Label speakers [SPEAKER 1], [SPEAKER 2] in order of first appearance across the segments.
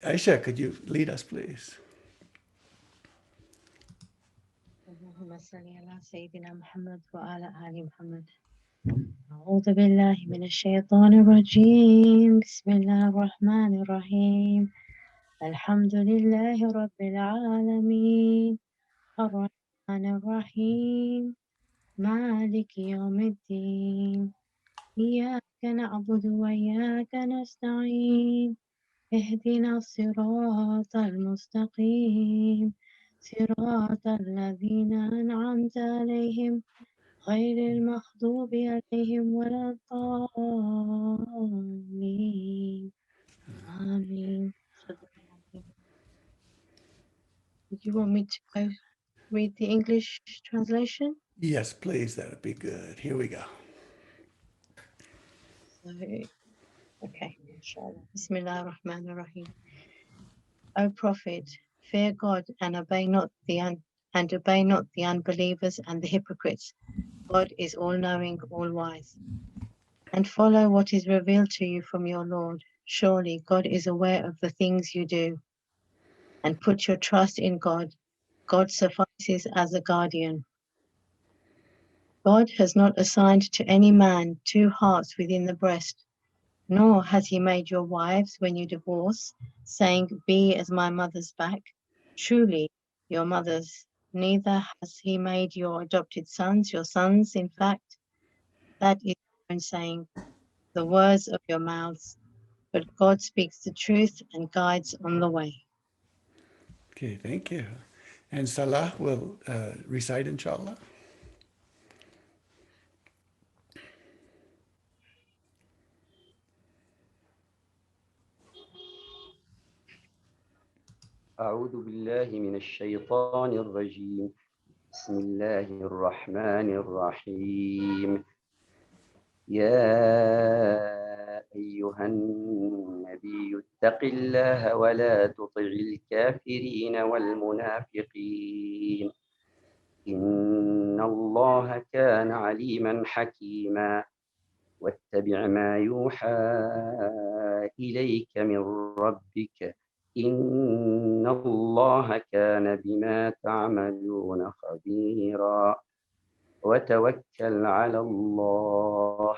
[SPEAKER 1] Aisha, could you lead us, please?
[SPEAKER 2] اللهم صل على سيدنا محمد وعلى آل محمد. أعوذ بالله من الشيطان الرجيم. بسم الله الرحمن الرحيم. الحمد لله رب العالمين الرحمن الرحيم مالك يوم الدين إياك نعبد وإياك نستعين اهدنا الصراط المستقيم صراط الذين أنعمت عليهم غير المغضوب عليهم ولا الضالين آمين. Did you want me to read the English translation?
[SPEAKER 1] Yes, please. That would be good. Here we go.
[SPEAKER 2] So, okay, inshallah. Bismillah ar-Rahman ar-Rahim. O Prophet, fear God and obey not the unbelievers and the hypocrites. God is all-knowing, all-wise. And follow what is revealed to you from your Lord. Surely God is aware of the things you do. And put your trust in God. God suffices as a guardian. God has not assigned to any man two hearts within the breast, nor has he made your wives when you divorce, saying, Be as my mother's back. Truly, your mothers. Neither has he made your adopted sons your sons. In fact, that is your own saying, the words of your mouths. But God speaks the truth and guides on the way.
[SPEAKER 1] Okay, thank you. And Salah will recite, inshallah.
[SPEAKER 3] أعوذ بالله من الشيطان الرجيم. بسم الله الرحمن الرحيم. يا أيها النبي اتق الله ولا تطع الكافرين والمنافقين إن الله كان عليما حكيما واتبع ما يوحى إليك من ربك إن الله كان بما تعملون خبيرا وتوكل على الله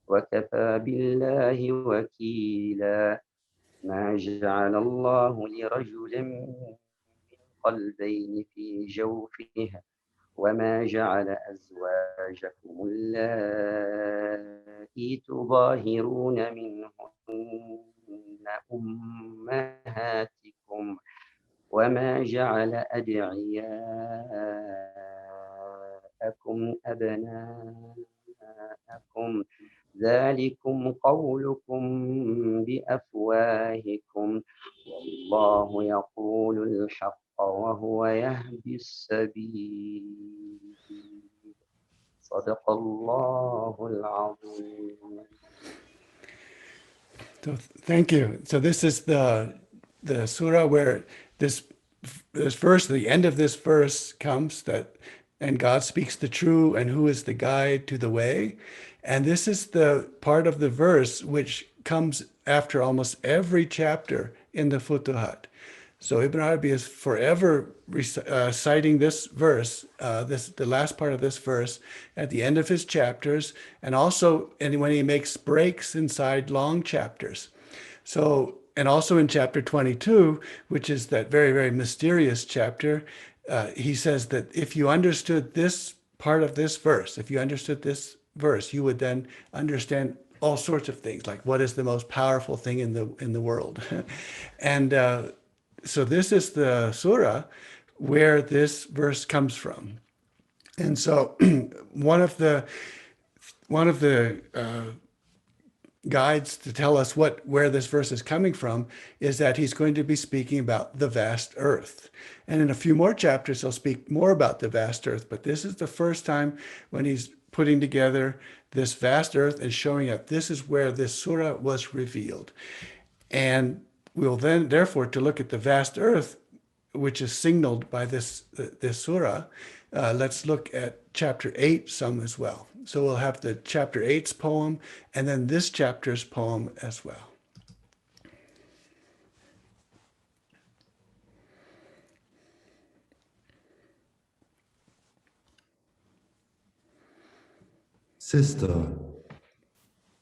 [SPEAKER 3] وكفى بالله وكيلا ما جعل الله لرجل من قلبين في جوفه وما جعل أزواجكم اللائي تظاهرون منهن أمهاتكم وما جعل أدعياءكم أبناءكم ذلكم قولكم بأفواهكم والله يقول الحق وهو يهدي السبيل صدق الله العظيم.
[SPEAKER 1] So thank you. So this is the surah where this verse, the end of this verse comes that, and God speaks the true, and who is the guide to the way. And this is the part of the verse which comes after almost every chapter in the Futuhat. So Ibn Arabi is forever citing this verse, the last part of this verse, at the end of his chapters, and also when he makes breaks inside long chapters. So, and also in chapter 22, which is that very, very mysterious chapter, he says that if you understood this part of this verse, if you understood this verse, you would then understand all sorts of things, like what is the most powerful thing in the world, and so this is the surah where this verse comes from. And so one of the guides to tell us where this verse is coming from is that he's going to be speaking about the vast earth. And in a few more chapters, he'll speak more about the vast earth. But this is the first time when he's putting together this vast earth and showing that this is where this surah was revealed. And we'll then, therefore, to look at the vast earth, which is signaled by this surah, let's look at chapter 8 some as well. So we'll have the chapter 8's poem and then this chapter's poem as well.
[SPEAKER 4] Sister,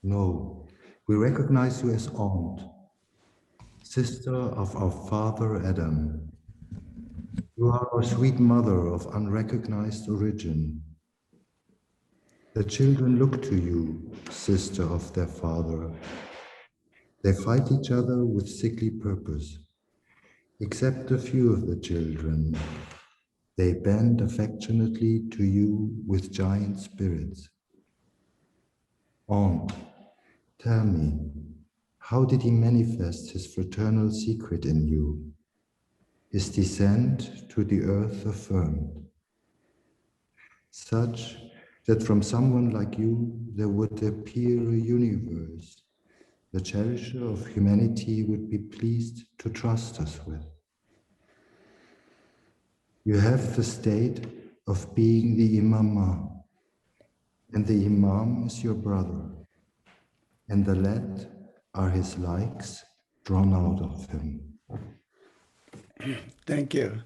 [SPEAKER 4] no, we recognize you as aunt, sister of our father Adam. You are our sweet mother of unrecognized origin. The children look to you, sister of their father. They fight each other with sickly purpose. Except a few of the children, they bend affectionately to you with giant spirits. Aunt, tell me, how did he manifest his fraternal secret in you? His descent to the earth affirmed, such that from someone like you there would appear a universe the cherisher of humanity would be pleased to trust us with. You have the state of being the imamah, and the imam is your brother, and the let are his likes drawn out of him.
[SPEAKER 1] Thank you.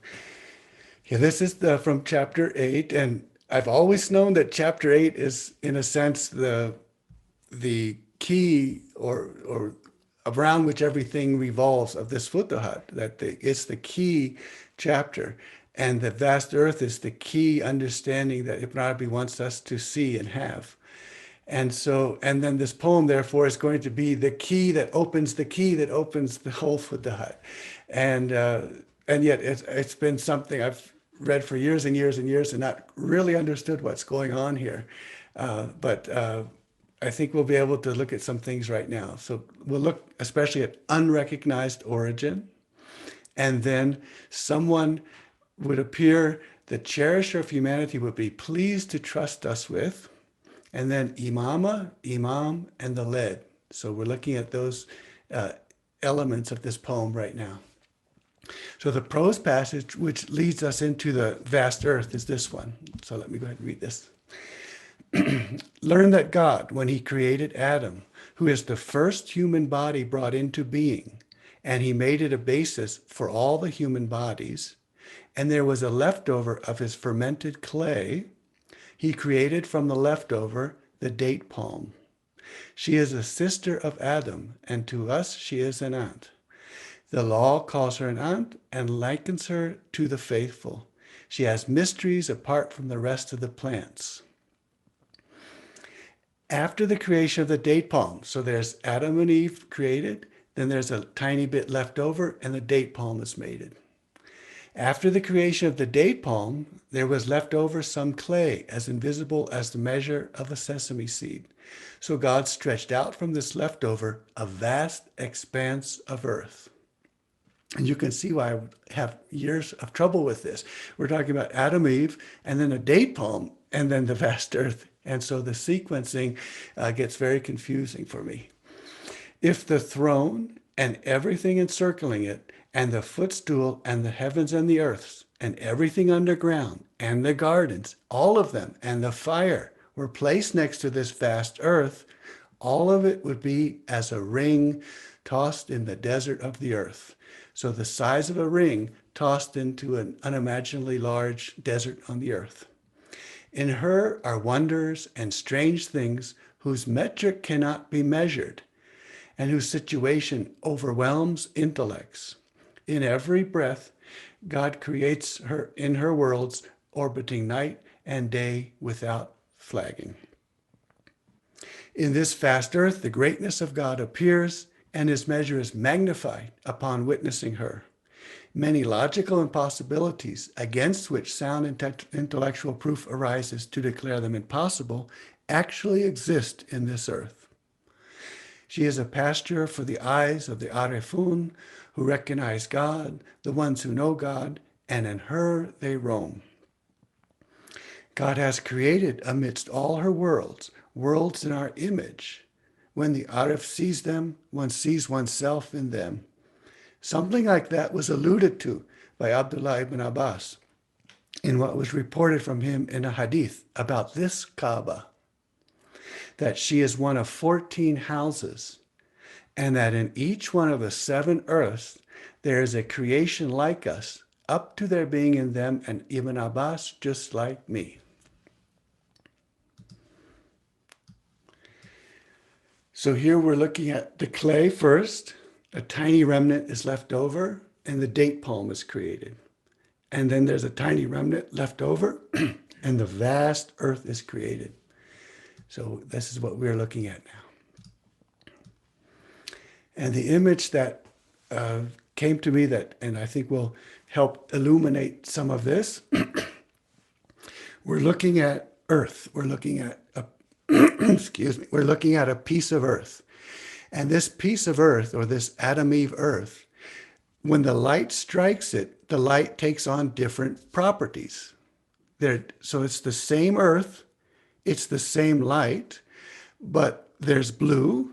[SPEAKER 1] Yeah, this is from chapter 8, and I've always known that chapter 8 is, in a sense, the key or around which everything revolves of this Futuhat, that it's the key chapter. And the vast earth is the key understanding that Ibn Arabi wants us to see and have. And so, and then this poem, therefore, is going to be the key that opens the whole Futuhat. And yet it's been something I've read for years and years and years and not really understood what's going on here. But I think we'll be able to look at some things right now. So we'll look especially at unrecognized origin, and then someone would appear, the cherisher of humanity would be pleased to trust us with, and then imama, imam, and the led. So we're looking at those elements of this poem right now. So the prose passage which leads us into the vast earth is this one. So let me go ahead and read this. Learn that God, when he created Adam, who is the first human body brought into being, and he made it a basis for all the human bodies, and there was a leftover of his fermented clay, he created from the leftover the date palm. She is a sister of Adam, and to us she is an aunt. The law calls her an aunt and likens her to the faithful. She has mysteries apart from the rest of the plants. After the creation of the date palm, so there's Adam and Eve created, then there's a tiny bit left over, and the date palm is mated. After the creation of the date palm, there was left over some clay as invisible as the measure of a sesame seed. So God stretched out from this leftover a vast expanse of earth. And you can see why I have years of trouble with this. We're talking about Adam, Eve, and then a date palm, and then the vast earth. And so the sequencing gets very confusing for me. If the throne and everything encircling it, and the footstool and the heavens and the earths, and everything underground, and the gardens, all of them, and the fire were placed next to this vast earth, all of it would be as a ring tossed in the desert of the earth. So the size of a ring tossed into an unimaginably large desert on the earth. In her are wonders and strange things whose metric cannot be measured, and whose situation overwhelms intellects. In every breath, God creates her in her worlds, orbiting night and day without flagging. In this vast earth, the greatness of God appears, and his measure is magnified upon witnessing her. Many logical impossibilities against which sound intellectual proof arises to declare them impossible actually exist in this earth. She is a pasture for the eyes of the Arifun, who recognize God, the ones who know God, and in her they roam. God has created amidst all her worlds, worlds in our image. When the Arif sees them, one sees oneself in them. Something like that was alluded to by Abdullah ibn Abbas in what was reported from him in a hadith about this Kaaba, that she is one of 14 houses, and that in each one of the 7 earths, there is a creation like us, up to there being in them an Ibn Abbas just like me. So here we're looking at the clay first. A tiny remnant is left over, and the date palm is created. And then there's a tiny remnant left over, and the vast earth is created. So this is what we're looking at now. And the image that came to me that, and I think will help illuminate some of this, we're looking at earth. We're looking at a, excuse me, we're looking at a piece of earth. And this piece of earth, or this Adam Eve earth, when the light strikes it, the light takes on different properties. So it's the same earth, it's the same light, but there's blue,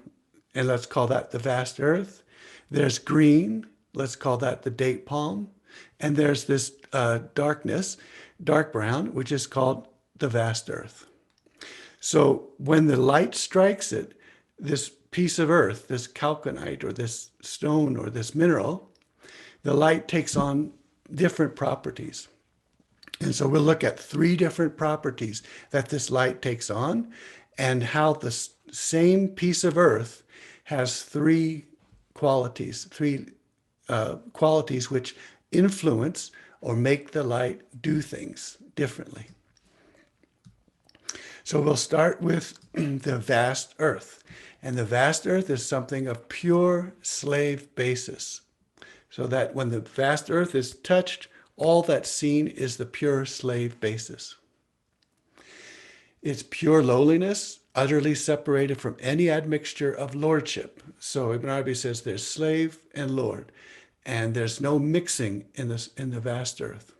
[SPEAKER 1] and let's call that the vast earth. There's green, let's call that the date palm. And there's this darkness, dark brown, which is called the vast earth. So when the light strikes it, this piece of earth, this chalconite or this stone or this mineral, the light takes on different properties. And so we'll look at 3 different properties that this light takes on, and how the same piece of earth has 3 qualities, qualities which influence or make the light do things differently. So we'll start with the vast earth. And the vast earth is something of pure slave basis. So that when the vast earth is touched, all that's seen is the pure slave basis. It's pure lowliness, utterly separated from any admixture of lordship. So Ibn Arabi says there's slave and lord, and there's no mixing in the vast earth.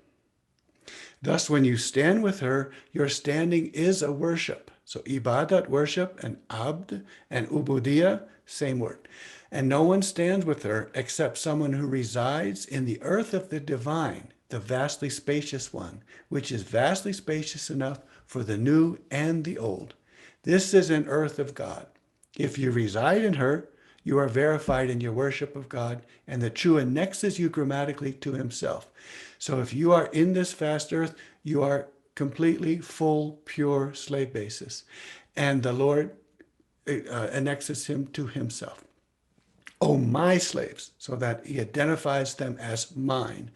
[SPEAKER 1] Thus, when you stand with her, your standing is a worship. So ibadat, worship, and abd, and ubudiyah, same word. And no one stands with her except someone who resides in the earth of the divine, the vastly spacious one, which is vastly spacious enough for the new and the old. This is an earth of God. If you reside in her, you are verified in your worship of God, and the true annexes you grammatically to himself. So if you are in this vast earth, you are completely full, pure slave basis. And the Lord annexes him to himself. O my slaves, so that he identifies them as mine.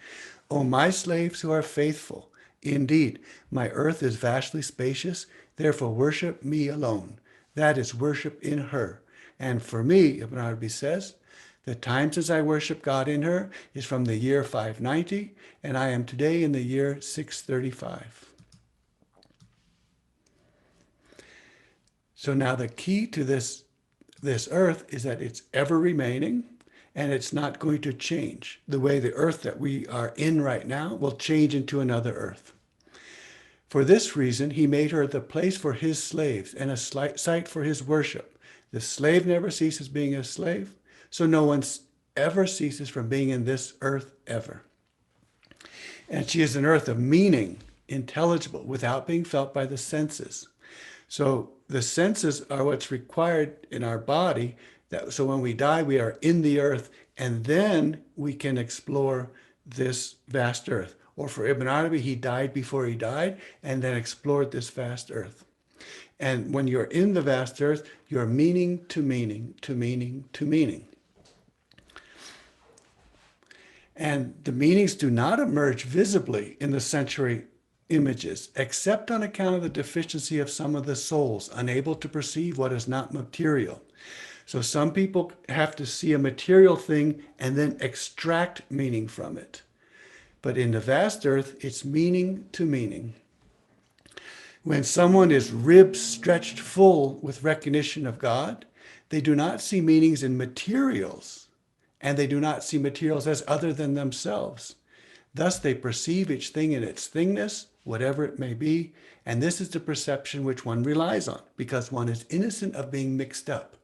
[SPEAKER 1] O my slaves who are faithful. Indeed, my earth is vastly spacious, therefore worship me alone. That is worship in her. And for me, Ibn Arabi says, the time since I worship God in her is from the year 590, and I am today in the year 635. So now the key to this earth is that it's ever remaining, and it's not going to change. The way the earth that we are in right now will change into another earth. For this reason, he made her the place for his slaves and a site for his worship. The slave never ceases being a slave, so no one ever ceases from being in this earth ever. And she is an earth of meaning, intelligible, without being felt by the senses. So the senses are what's required in our body. So when we die, we are in the earth, and then we can explore this vast earth. Or for Ibn Arabi, he died before he died, and then explored this vast earth. And when you're in the vast earth, you're meaning to meaning, to meaning to meaning. And the meanings do not emerge visibly in the sensory images, except on account of the deficiency of some of the souls, unable to perceive what is not material. So some people have to see a material thing and then extract meaning from it. But in the vast earth, it's meaning to meaning. When someone is ribs stretched full with recognition of God, they do not see meanings in materials, and they do not see materials as other than themselves. Thus they perceive each thing in its thingness, whatever it may be, and this is the perception which one relies on, because one is innocent of being mixed up.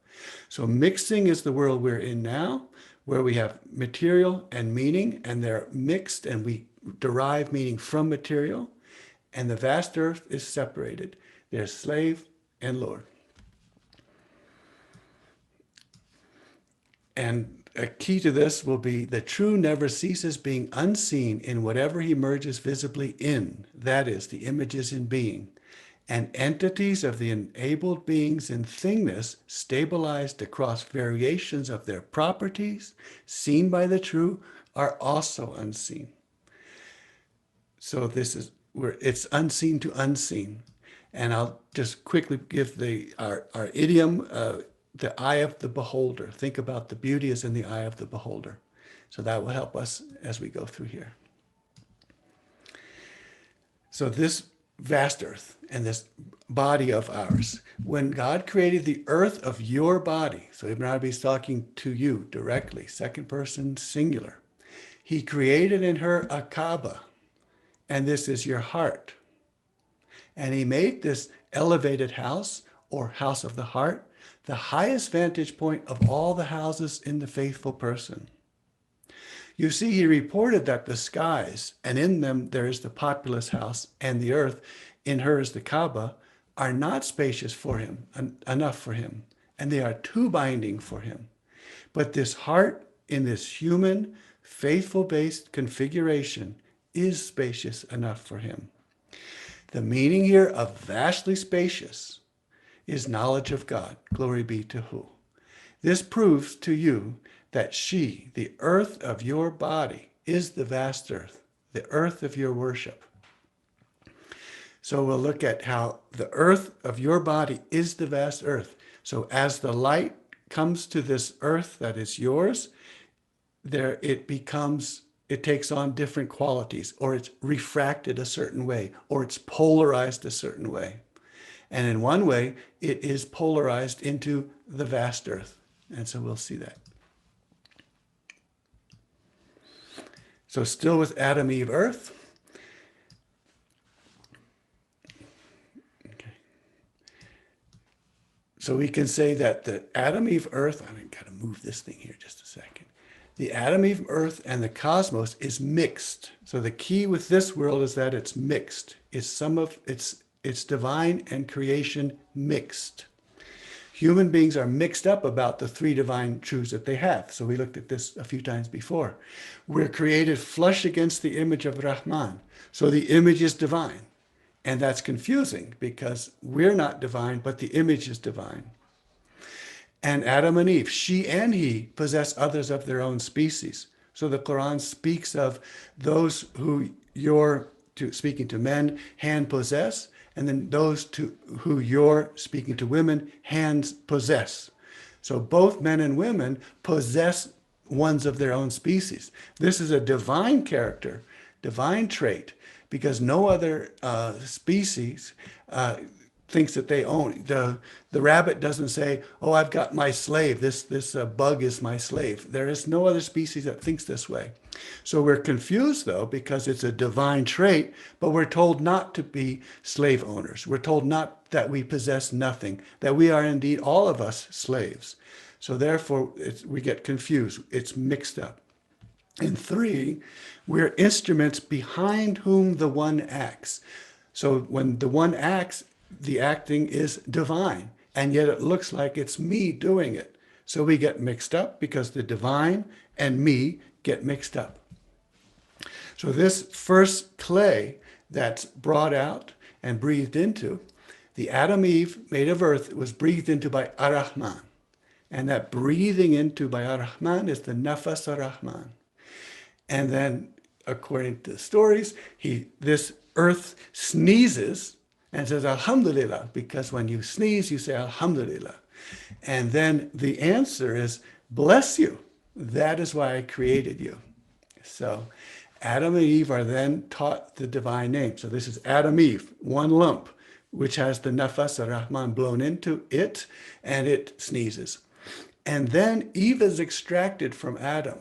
[SPEAKER 1] So mixing is the world we're in now, where we have material and meaning, and they're mixed, and we derive meaning from material. And the vast earth is separated. There's slave and lord. And a key to this will be the true never ceases being unseen in whatever he merges visibly in. That is, the images in being. and entities of the enabled beings in thingness stabilized across variations of their properties, seen by the true, are also unseen. So this is where it's unseen to unseen. And I'll just quickly give our idiom, the eye of the beholder. Think about the beauty is in the eye of the beholder. So that will help us as we go through here. So this vast earth and this body of ours, when God created the earth of your body, so Ibn Arabi is talking to you directly, second person singular. He created in her a Kaaba, and this is your heart. And he made this elevated house, or house of the heart, the highest vantage point of all the houses in the faithful person. You see, he reported that the skies, and in them there is the populous house, and the earth, in her is the Kaaba, are not spacious for him, enough for him, and they are too binding for him. But this heart, in this human, faithful-based configuration, is spacious enough for him. The meaning here of vastly spacious is knowledge of God. Glory be to who? This proves to you that she, the earth of your body, is the vast earth, the earth of your worship. So we'll look at how the earth of your body is the vast earth. So as the light comes to this earth that is yours, there it takes on different qualities, or it's refracted a certain way, or it's polarized a certain way. And in one way, it is polarized into the vast earth. And so we'll see that. So still with Adam, Eve, earth. Okay. So we can say that the Adam, Eve, earth, I've got to move this thing here just a second. The Adam, Eve, earth, and the cosmos is mixed. So the key with this world is that it's mixed. It's divine and creation mixed. Human beings are mixed up about the three divine truths that they have. So we looked at this a few times before. We're created flush against the image of Rahman. So the image is divine. And that's confusing because we're not divine, but the image is divine. And Adam and Eve, she and he, possess others of their own species. So the Quran speaks of those who speaking to men, hand possess, and then those who you're speaking to women, hands possess. So both men and women possess ones of their own species. This is a divine character, divine trait, because no other species thinks that they own. The rabbit doesn't say, oh, I've got my slave. This bug is my slave. There is no other species that thinks this way. So we're confused, though, because it's a divine trait, but we're told not to be slave owners. We're told not that we possess nothing, that we are indeed, all of us, slaves. So therefore, we get confused. It's mixed up. And 3, we're instruments behind whom the one acts. So when the one acts, the acting is divine, and yet it looks like it's me doing it. So we get mixed up because the divine and me get mixed up. So this first clay that's brought out and breathed into, the Adam Eve made of earth, was breathed into by Ar-Rahman. And that breathing into by Ar-Rahman is the Nafas Ar-Rahman. And then, according to the stories, this earth sneezes and says, Alhamdulillah, because when you sneeze, you say Alhamdulillah. And then the answer is, bless you. That is why I created you. So Adam and Eve are then taught the divine name. So this is Adam, Eve, one lump, which has the Nafas Ar-Rahman blown into it, and it sneezes. And then Eve is extracted from Adam.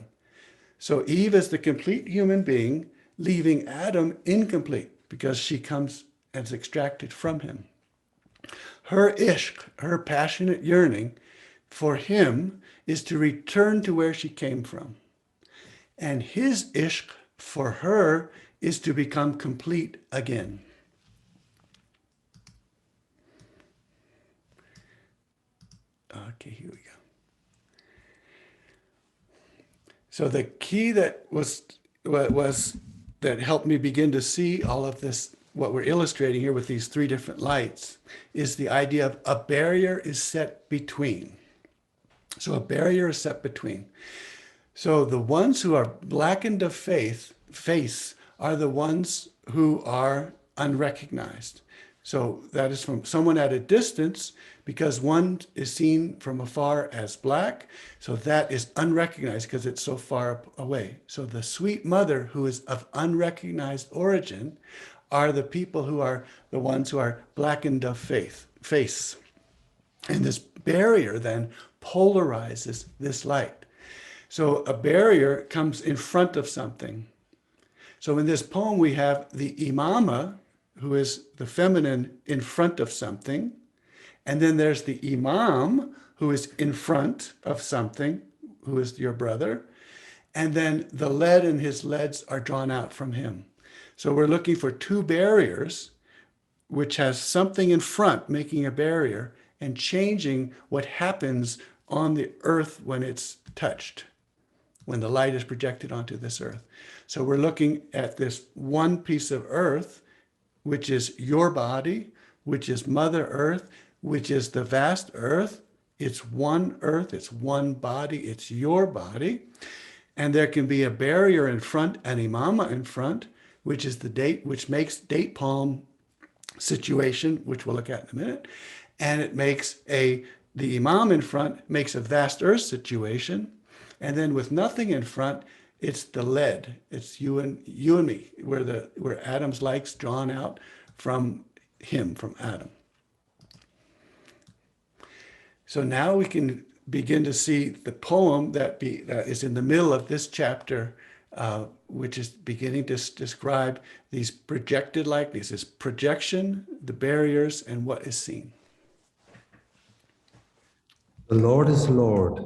[SPEAKER 1] So Eve is the complete human being, leaving Adam incomplete because she comes and is extracted from him. Her ishq, her passionate yearning for him, is to return to where she came from. And his ishq for her is to become complete again. Okay, here we go. So the key that helped me begin to see all of this what we're illustrating here with these three different lights is the idea of a barrier is set between. So a barrier is set between. So the ones who are blackened of face are the ones who are unrecognized. So that is from someone at a distance, because one is seen from afar as black. So that is unrecognized because it's so far away. So the sweet mother, who is of unrecognized origin, are the people who are the ones who are blackened of face. And this barrier then polarizes this light. So a barrier comes in front of something. So in this poem, we have the imama, who is the feminine, in front of something. And then there's the imam, who is in front of something, who is your brother. And then the lead and his leads are drawn out from him. So we're looking for two barriers, which has something in front making a barrier and changing what happens on the earth when it's touched, when the light is projected onto this earth. So we're looking at this one piece of earth, which is your body, which is Mother Earth, which is the vast earth. It's one earth, it's one body, it's your body. And there can be a barrier in front, an imama in front, which is the date, which makes date palm situation, which we'll look at in a minute. And it makes the imam in front makes a vast earth situation. And then with nothing in front, it's the lead. It's you and me, where Adam's light's drawn out from him, from Adam. So now we can begin to see the poem that is in the middle of this chapter, which is beginning to describe these projected light. This is projection, the barriers, and what is seen.
[SPEAKER 4] The Lord is Lord,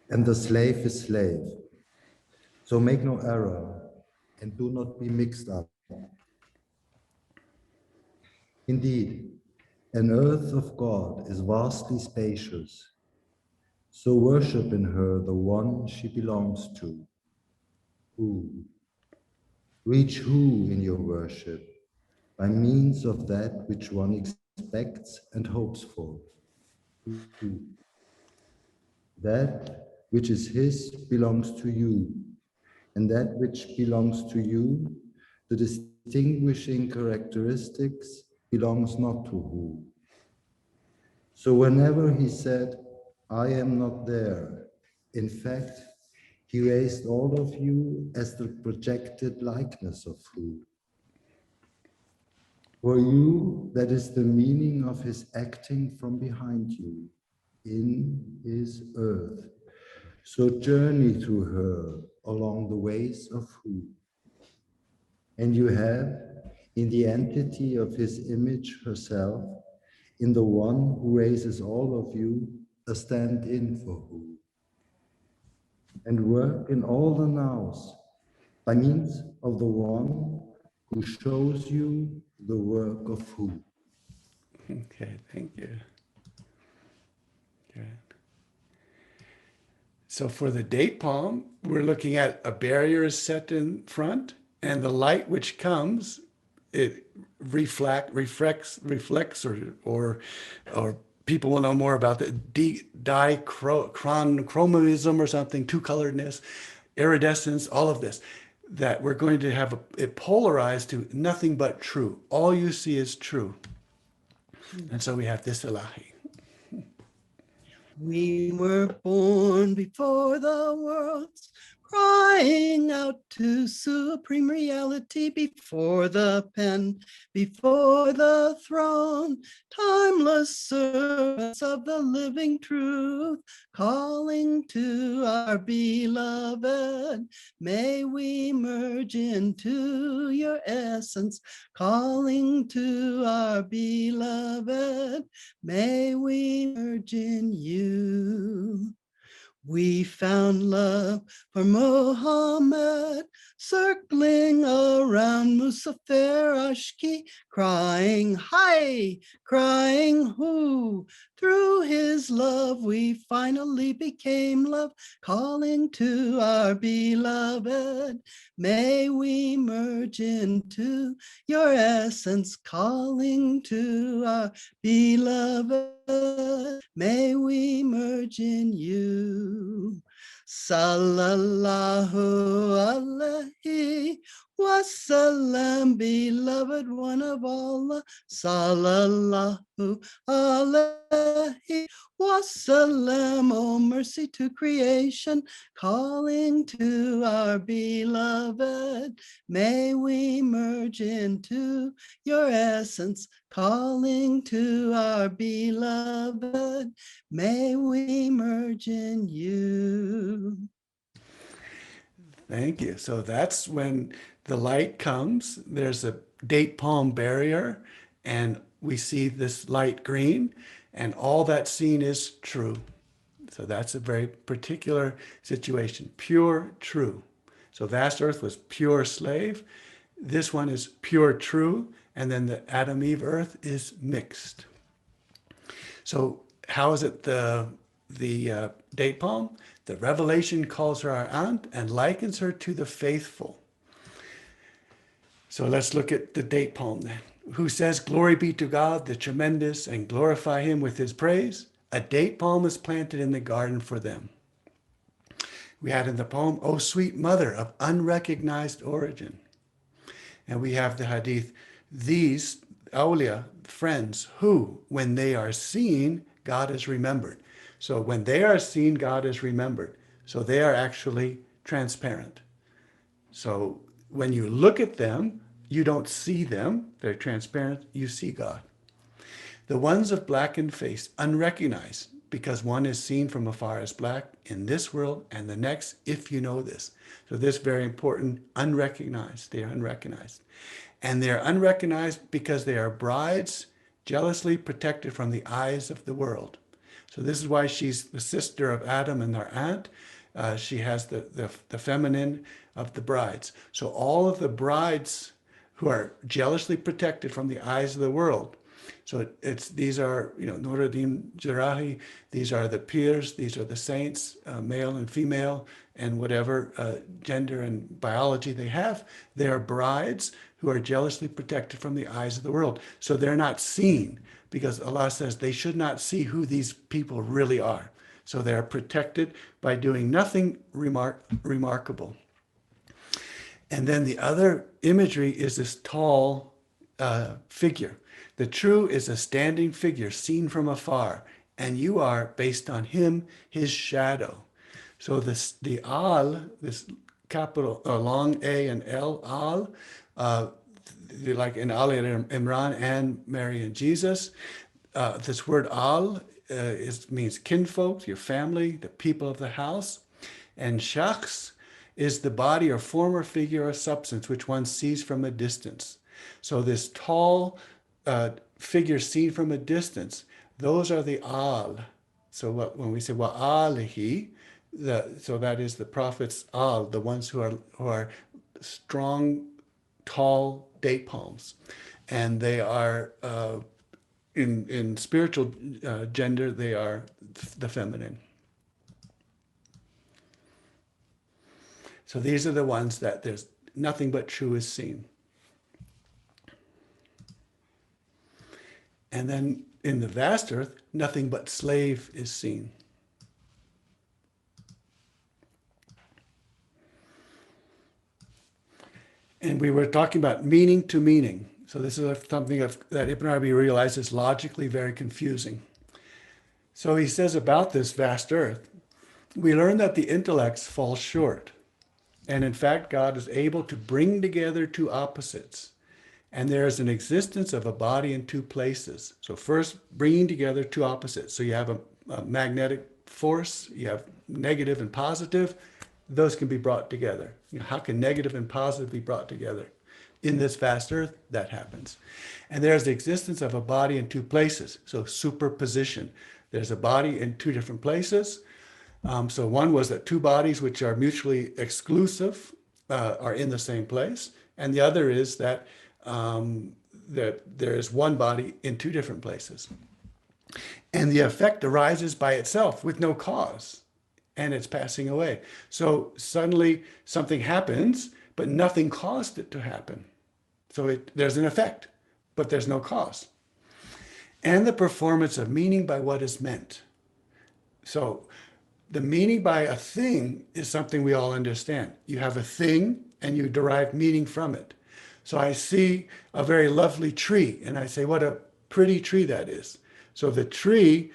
[SPEAKER 4] and the slave is slave. So make no error, and do not be mixed up. Indeed, an earth of God is vastly spacious. So worship in her the one she belongs to. Who? Reach who in your worship? By means of that which one expects and hopes for. Who? That which is his belongs to you, and that which belongs to you, the distinguishing characteristics, belongs not to who. So whenever he said, I am not there, in fact, he raised all of you as the projected likeness of who. For you, that is the meaning of his acting from behind you, in his earth. So journey through her along the ways of who. And you have, in the entity of his image herself, in the one who raises all of you, a stand-in for who. And work in all the nows by means of the one who shows you the work of who.
[SPEAKER 1] Okay, thank you. Good. So for the date palm, we're looking at a barrier is set in front, and the light which comes, it reflects, or people will know more about the dichromism or something, two-coloredness, iridescence, all of this, that we're going to have it polarized to nothing but true. All you see is true. And so we have this Ilahi.
[SPEAKER 5] We were born before the worlds, crying out to supreme reality before the pen, before the throne, timeless servants of the living truth, calling to our beloved. May we merge into your essence, calling to our beloved. May we merge in you. We found love for Muhammad, circling around Musafir Ashki, crying, hi, crying, who. Through his love, we finally became love, calling to our beloved. May we merge into your essence, calling to our beloved. May we merge in you. Sallallahu alaihi wasallam, beloved one of Allah. Sallallahu alaihi wasallam, oh mercy to creation, calling to our beloved. May we merge into your essence, calling to our beloved. May we merge in you.
[SPEAKER 1] Thank you. So that's when the light comes. There's a date palm barrier, and we see this light green, and all that's seen is true. So that's a very particular situation. Pure true. So vast earth was pure slave. This one is pure true, and then the Adam Eve earth is mixed. So how is it the date palm? The revelation calls her our aunt and likens her to the faithful. So let's look at the date palm then. Who says, glory be to God, the tremendous, and glorify him with his praise? A date palm is planted in the garden for them. We had in the poem, O sweet mother of unrecognized origin. And we have the hadith, these awliya, friends, who, when they are seen, God is remembered. So when they are seen, God is remembered. So they are actually transparent. So when you look at them, you don't see them. They're transparent. You see God. The ones of blackened face, unrecognized, because one is seen from afar as black in this world and the next, if you know this. So this very important, unrecognized. They are unrecognized. And they are unrecognized because they are brides jealously protected from the eyes of the world. So this is why she's the sister of Adam and our aunt. She has the feminine of the brides. So all of the brides who are jealously protected from the eyes of the world. So these are, Nuruddin Jarahi, these are the peers, these are the saints, male and female, and whatever gender and biology they have. They are brides who are jealously protected from the eyes of the world. So they're not seen because Allah says they should not see who these people really are. So they are protected by doing nothing remarkable. And then the other imagery is this tall figure. The true is a standing figure seen from afar, and you are, based on him, his shadow. So the al, this capital, long A and L, al, like in Ali Imran and Mary and Jesus, this word al means kinfolk, your family, the people of the house, and shakhs is the body or form or figure or substance which one sees from a distance. So this tall figure seen from a distance, those are the al. So when we say wa alihi, so that is the prophets al, the ones who are strong, tall date palms, and they are in spiritual gender, they are the feminine. So these are the ones that there's nothing but true is seen. And then in the vast earth, nothing but slave is seen. And we were talking about meaning to meaning. So this is something that Ibn Arabi realizes logically very confusing. So he says about this vast earth, we learn that the intellects fall short. And in fact, God is able to bring together two opposites. And there is an existence of a body in two places. So first, bringing together two opposites. So you have a magnetic force, you have negative and positive. Those can be brought together. How can negative and positive be brought together? In this vast earth, that happens. And there's the existence of a body in two places. So superposition. There's a body in two different places. So one was that two bodies which are mutually exclusive are in the same place, and the other is that that there is one body in two different places, and the effect arises by itself with no cause, and it's passing away. So suddenly something happens, but nothing caused it to happen. So there's an effect, but there's no cause. And the performance of meaning by what is meant. So the meaning by a thing is something we all understand. You have a thing and you derive meaning from it. So I see a very lovely tree and I say, what a pretty tree that is. So the tree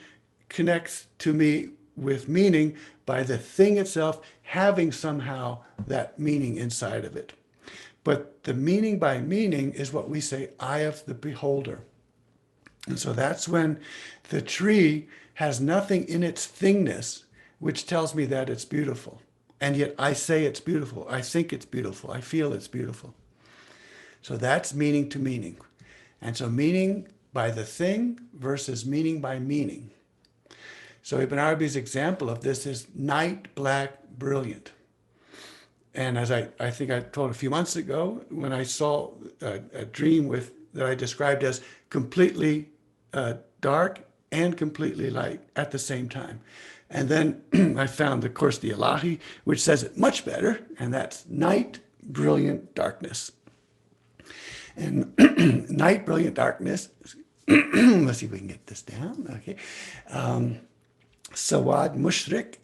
[SPEAKER 1] connects to me with meaning by the thing itself having somehow that meaning inside of it. But the meaning by meaning is what we say, eye of the beholder. And so that's when the tree has nothing in its thingness which tells me that it's beautiful. And yet I say it's beautiful. I think it's beautiful. I feel it's beautiful. So that's meaning to meaning. And so meaning by the thing versus meaning by meaning. So Ibn Arabi's example of this is night, black, brilliant. And as I think I told a few months ago, when I saw a dream that I described as completely dark and completely light at the same time. And then I found, of course, the Ilahi, which says it much better, and that's night, brilliant darkness. And night, brilliant darkness, let's see if we can get this down, okay. Sawad mushrik.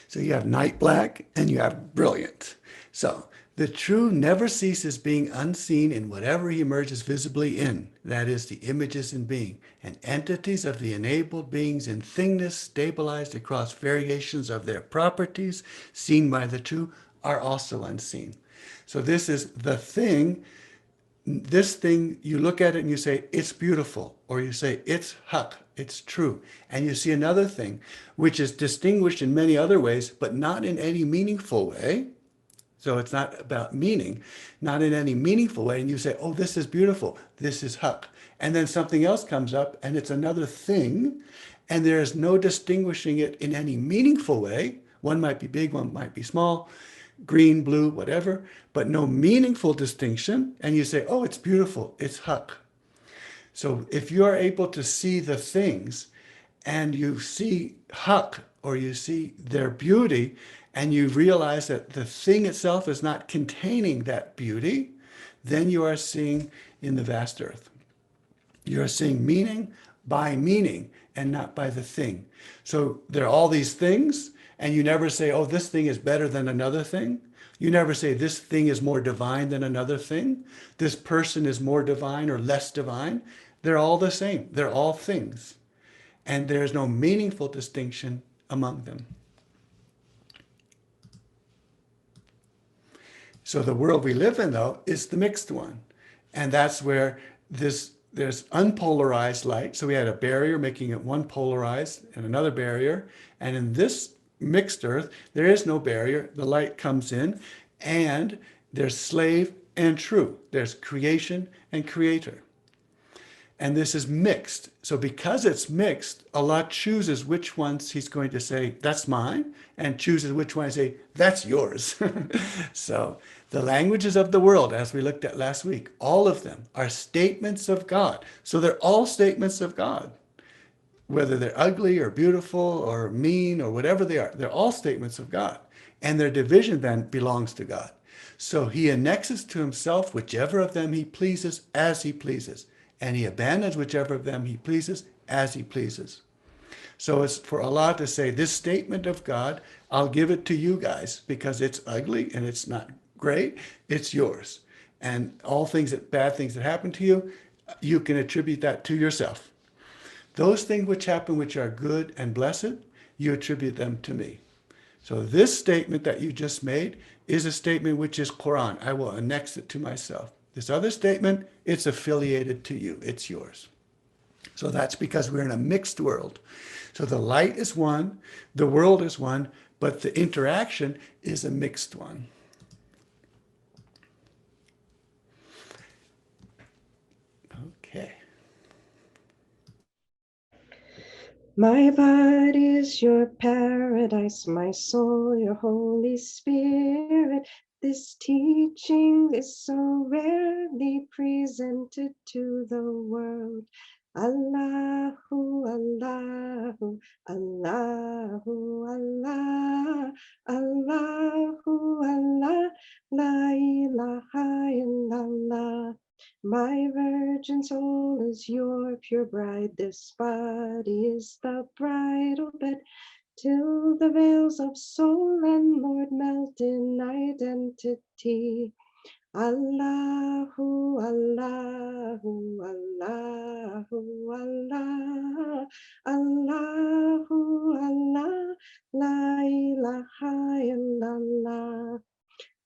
[SPEAKER 1] So you have night black and you have brilliant. So the true never ceases being unseen in whatever he emerges visibly in, that is, the images in being, and entities of the enabled beings in thingness stabilized across variations of their properties, seen by the true, are also unseen. So this is the thing. This thing, you look at it and you say, it's beautiful, or you say, it's haq, it's true. And you see another thing, which is distinguished in many other ways, but not in any meaningful way. So it's not about meaning, not in any meaningful way. And you say, oh, this is beautiful, this is haq. And then something else comes up and it's another thing, and there is no distinguishing it in any meaningful way. One might be big, one might be small, green, blue, whatever, but no meaningful distinction. And you say, oh, it's beautiful, it's haq. So if you are able to see the things and you see haq, or you see their beauty, and you realize that the thing itself is not containing that beauty, then you are seeing in the vast earth. You are seeing meaning by meaning and not by the thing. So there are all these things, and you never say, oh, this thing is better than another thing. You never say this thing is more divine than another thing. This person is more divine or less divine. They're all the same. They're all things. And there's no meaningful distinction among them. So the world we live in, though, is the mixed one. And that's where there's unpolarized light. So we had a barrier making it one polarized and another barrier. And in this mixed earth, there is no barrier. The light comes in and there's slave and true. There's creation and creator. And this is mixed. So because it's mixed, Allah chooses which ones he's going to say, that's mine, and chooses which one to say, that's yours. So the languages of the world, as we looked at last week, all of them are statements of God. So they're all statements of God. Whether they're ugly or beautiful or mean or whatever they are, they're all statements of God. And their division then belongs to God. So he annexes to himself whichever of them he pleases as he pleases. And he abandons whichever of them he pleases as he pleases. So it's for Allah to say, this statement of God, I'll give it to you guys because it's ugly and it's not great. It's yours. And all bad things that happen to you, you can attribute that to yourself. Those things which happen which are good and blessed, you attribute them to me. So this statement that you just made is a statement which is Quran. I will annex it to myself. This other statement, it's affiliated to you. It's yours. So that's because we're in a mixed world. So the light is one, the world is one, but the interaction is a mixed one. Okay.
[SPEAKER 6] My body is your paradise, my soul, your Holy Spirit. This teaching is so rarely presented to the world. Allahu, Allahu, Allahu, Allah, Allahu, Allah, La ilaha illallah. My virgin soul is your pure bride. This body is the bridal bed till the veils of soul and Lord melt in identity. Allahu, Allahu, Allahu, Allah, Allahu, Allah, La ilaha illallah.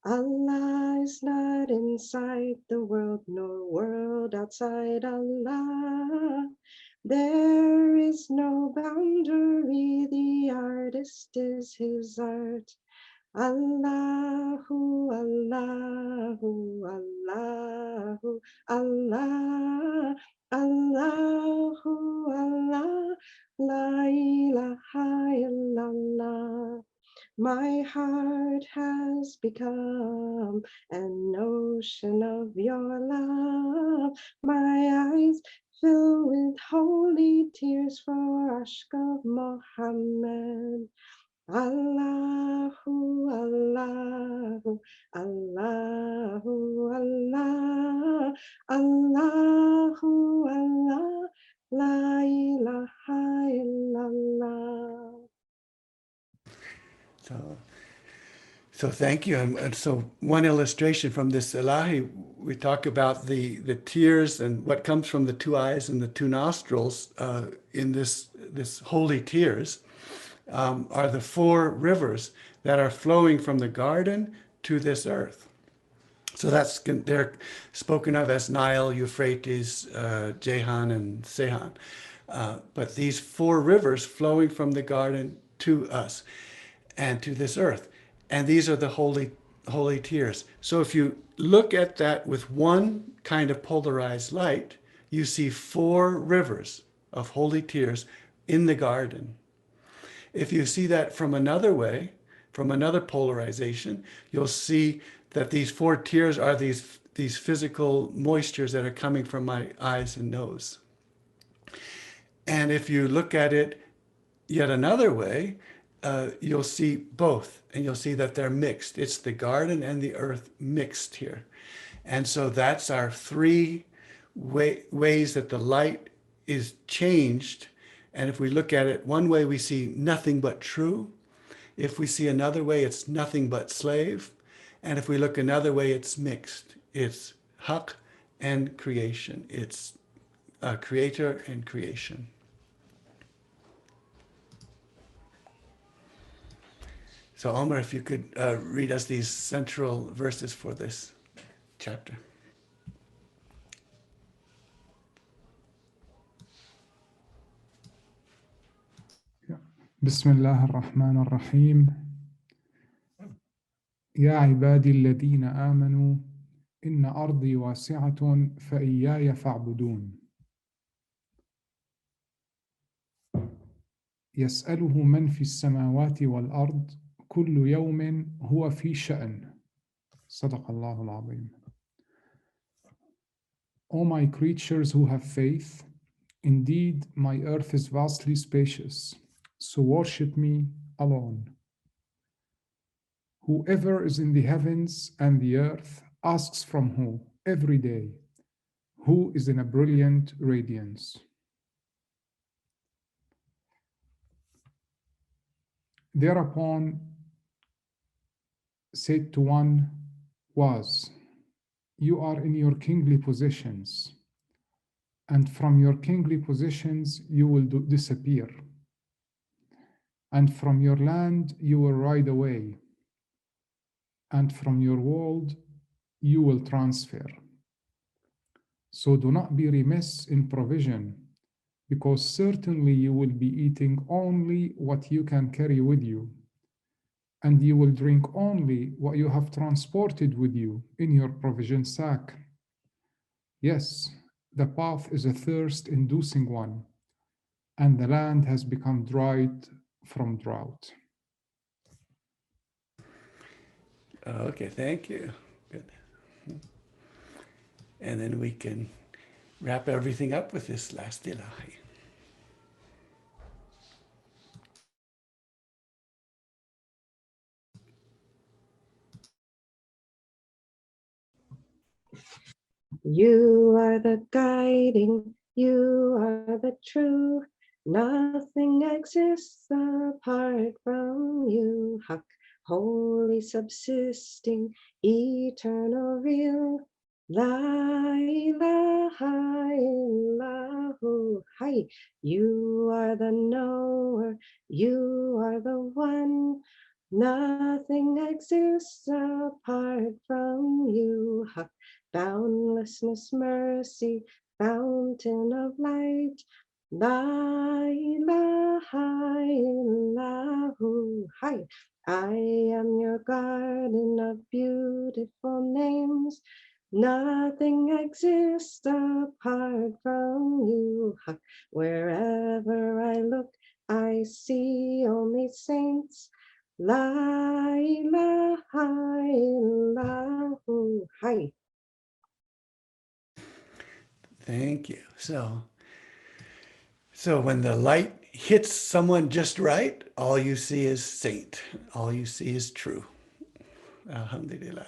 [SPEAKER 6] Allah is not inside the world, nor world outside Allah. There is no boundary, the artist is his art. Allahu, Allahu, Allahu, Allah, Allahu, Allah, La ilaha illallah. My heart has become an ocean of your love. My eyes fill with holy tears for Ashq of Muhammad. Allahu, Allahu, Allahu, Allah, Allahu, Allah, La ilaha illallah.
[SPEAKER 1] So thank you. And so one illustration from this Ilahi, we talk about the tears and what comes from the two eyes and the two nostrils in this holy tears are the four rivers that are flowing from the garden to this earth. So they're spoken of as Nile, Euphrates, Jehan, and Sehan. But these four rivers flowing from the garden to us and to this earth. And these are the holy tears. So if you look at that with one kind of polarized light, you see four rivers of holy tears in the garden. If you see that from another way, from another polarization, you'll see that these four tears are these physical moistures that are coming from my eyes and nose. And if you look at it yet another way, you'll see both, and you'll see that they're mixed. It's the garden and the earth mixed here. And so that's our three ways that the light is changed. And if we look at it one way, we see nothing but true. If we see another way, it's nothing but slave. And if we look another way, it's mixed. It's haq and creation. It's creator and creation. So Omar, if you could read us these central verses for this chapter.
[SPEAKER 7] بسم الله الرحمن الرحيم يا عبادي الذين آمنوا إن أرضي واسعة فإياي فاعبدون يسأله من في السماوات والأرض كل يوم هو في شأن صدق الله العظيم. O my creatures who have faith, indeed my earth is vastly spacious, so worship me alone. Whoever is in the heavens and the earth asks from who every day, who is in a brilliant radiance. Thereupon said to one was, you are in your kingly positions, and from your kingly positions you will disappear, and from your land you will ride away, and from your world you will transfer. So do not be remiss in provision, because certainly you will be eating only what you can carry with you, and you will drink only what you have transported with you in your provision sack. Yes, the path is a thirst-inducing one, and the land has become dried from drought.
[SPEAKER 1] Okay, thank you. Good. And then we can wrap everything up with this last ilahi.
[SPEAKER 6] You are the guiding, you are the true. Nothing exists apart from you. Hak, holy, subsisting, eternal, real. La ilaha illahu. Hi, you are the knower, you are the one. Nothing exists apart from you. Hak, boundlessness, mercy, fountain of light. La ilaha illahu. Hi, I am your garden of beautiful names. Nothing exists apart from you. Hak, wherever I look, I see only saints. La ilaha illahu. Hi.
[SPEAKER 1] Thank you. So when the light hits someone just right, all you see is saint. All you see is true. Alhamdulillah.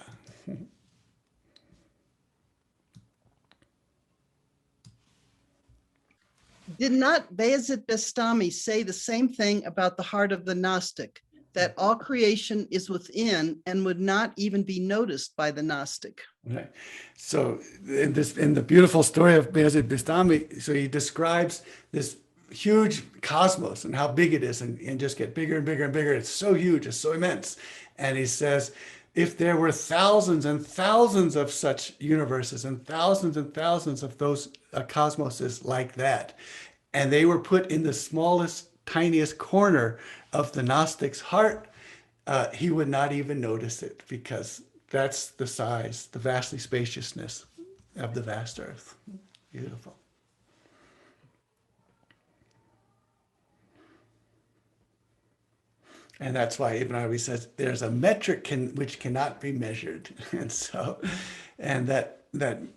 [SPEAKER 5] Did not Bayezid Bestami say the same thing about the heart of the Gnostic, that all creation is within and would not even be noticed by the Gnostic?
[SPEAKER 1] Right. So in the beautiful story of Bayezid Bistami, so he describes this huge cosmos and how big it is, and just get bigger and bigger and bigger. It's so huge, it's so immense. And he says, if there were thousands and thousands of such universes and thousands of those cosmoses like that, and they were put in the smallest, tiniest corner of the Gnostic's heart, he would not even notice it, because that's the size, the vastly spaciousness of the vast earth. Beautiful. And that's why Ibn Arabi says there's a metric which cannot be measured. And so, and that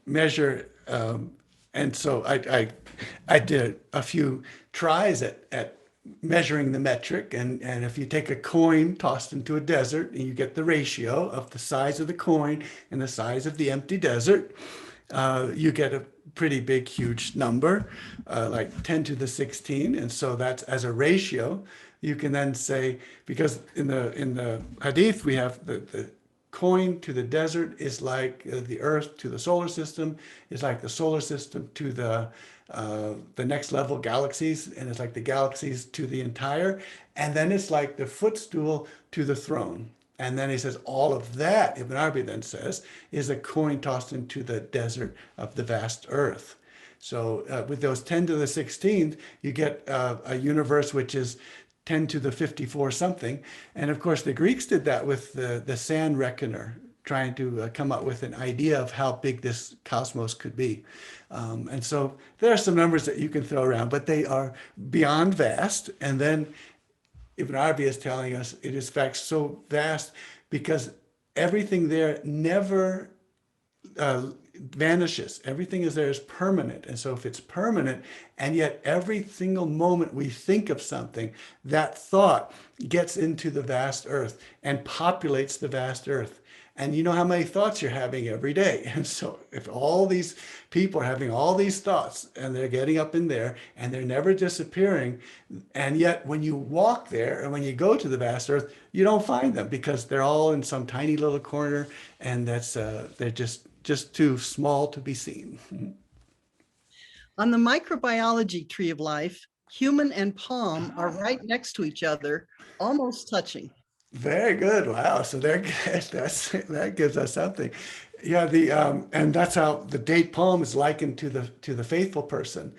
[SPEAKER 1] measure, and so I did a few tries at measuring the metric, and if you take a coin tossed into a desert and you get the ratio of the size of the coin and the size of the empty desert, you get a pretty big, huge number, like 10 to the 16. And so that's as a ratio. You can then say, because in the hadith we have the coin to the desert is like the earth to the solar system, is like the solar system to the next level galaxies, and it's like the galaxies to the entire, and then it's like the footstool to the throne. And then he says all of that, Ibn Arabi then says, is a coin tossed into the desert of the vast earth. So with those 10 to the 16th, you get a universe which is 10 to the 54 something. And of course, the Greeks did that with the sand reckoner, trying to come up with an idea of how big this cosmos could be. And so there are some numbers that you can throw around, but they are beyond vast. And then Ibn Arabi is telling us it is in fact so vast because everything there never vanishes. Everything is there is permanent. And so if it's permanent, and yet every single moment we think of something, that thought gets into the vast earth and populates the vast earth. And you know how many thoughts you're having every day. And so if all these people are having all these thoughts and they're getting up in there and they're never disappearing, and yet when you walk there and when you go to the vast earth, you don't find them because they're all in some tiny little corner, and that's they're just too small to be seen.
[SPEAKER 5] On the microbiology tree of life, human and palm are right next to each other, almost touching.
[SPEAKER 1] Very good. Wow. So that gives us something. Yeah, and that's how the date palm is likened to the faithful person.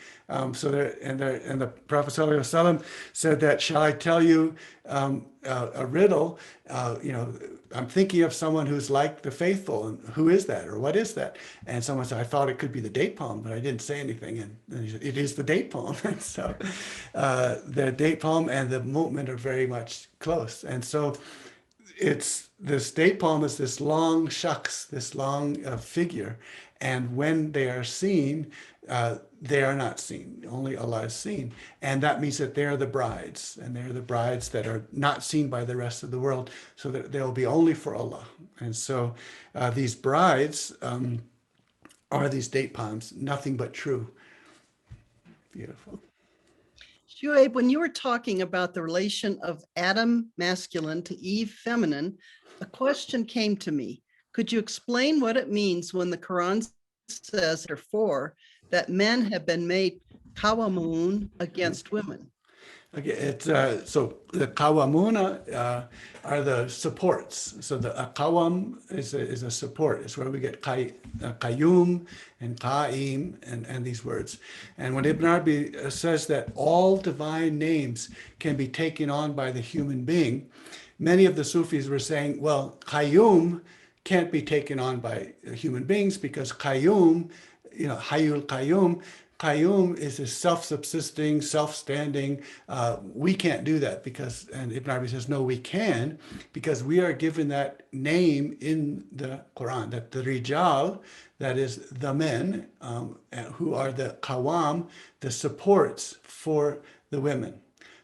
[SPEAKER 1] So there, and the Prophet ﷺ said that, shall I tell you a riddle? I'm thinking of someone who's like the faithful, and who is that, or what is that? And someone said, I thought it could be the date palm, but I didn't say anything. And he said, it is the date palm. And so the date palm and the movement are very much close. And so it's this date palm is this long shaks, this long figure, and when they are seen, they are not seen. Only Allah is seen, and that means that they are the brides, and they're the brides that are not seen by the rest of the world, so that they'll be only for Allah. And so these brides are these date palms, nothing but true. Beautiful.
[SPEAKER 5] Shuaib, when you were talking about the relation of Adam masculine to Eve feminine, a question came to me. Could you explain what it means when the Quran says, therefore, that men have been made qawamun against women?
[SPEAKER 1] Okay, it's so the qawamuna are the supports. So the qawam is a support. It's where we get qayyum and qa'im and these words. And when Ibn Arabi says that all divine names can be taken on by the human being, many of the Sufis were saying, well, qayyum can't be taken on by human beings because qayyum, Hayyul Qayyum, Qayyum is a self-subsisting, self-standing. We can't do that because, and Ibn Arabi says, no, we can, because we are given that name in the Quran, that the Rijal, that is the men, who are the Qawam, the supports for the women.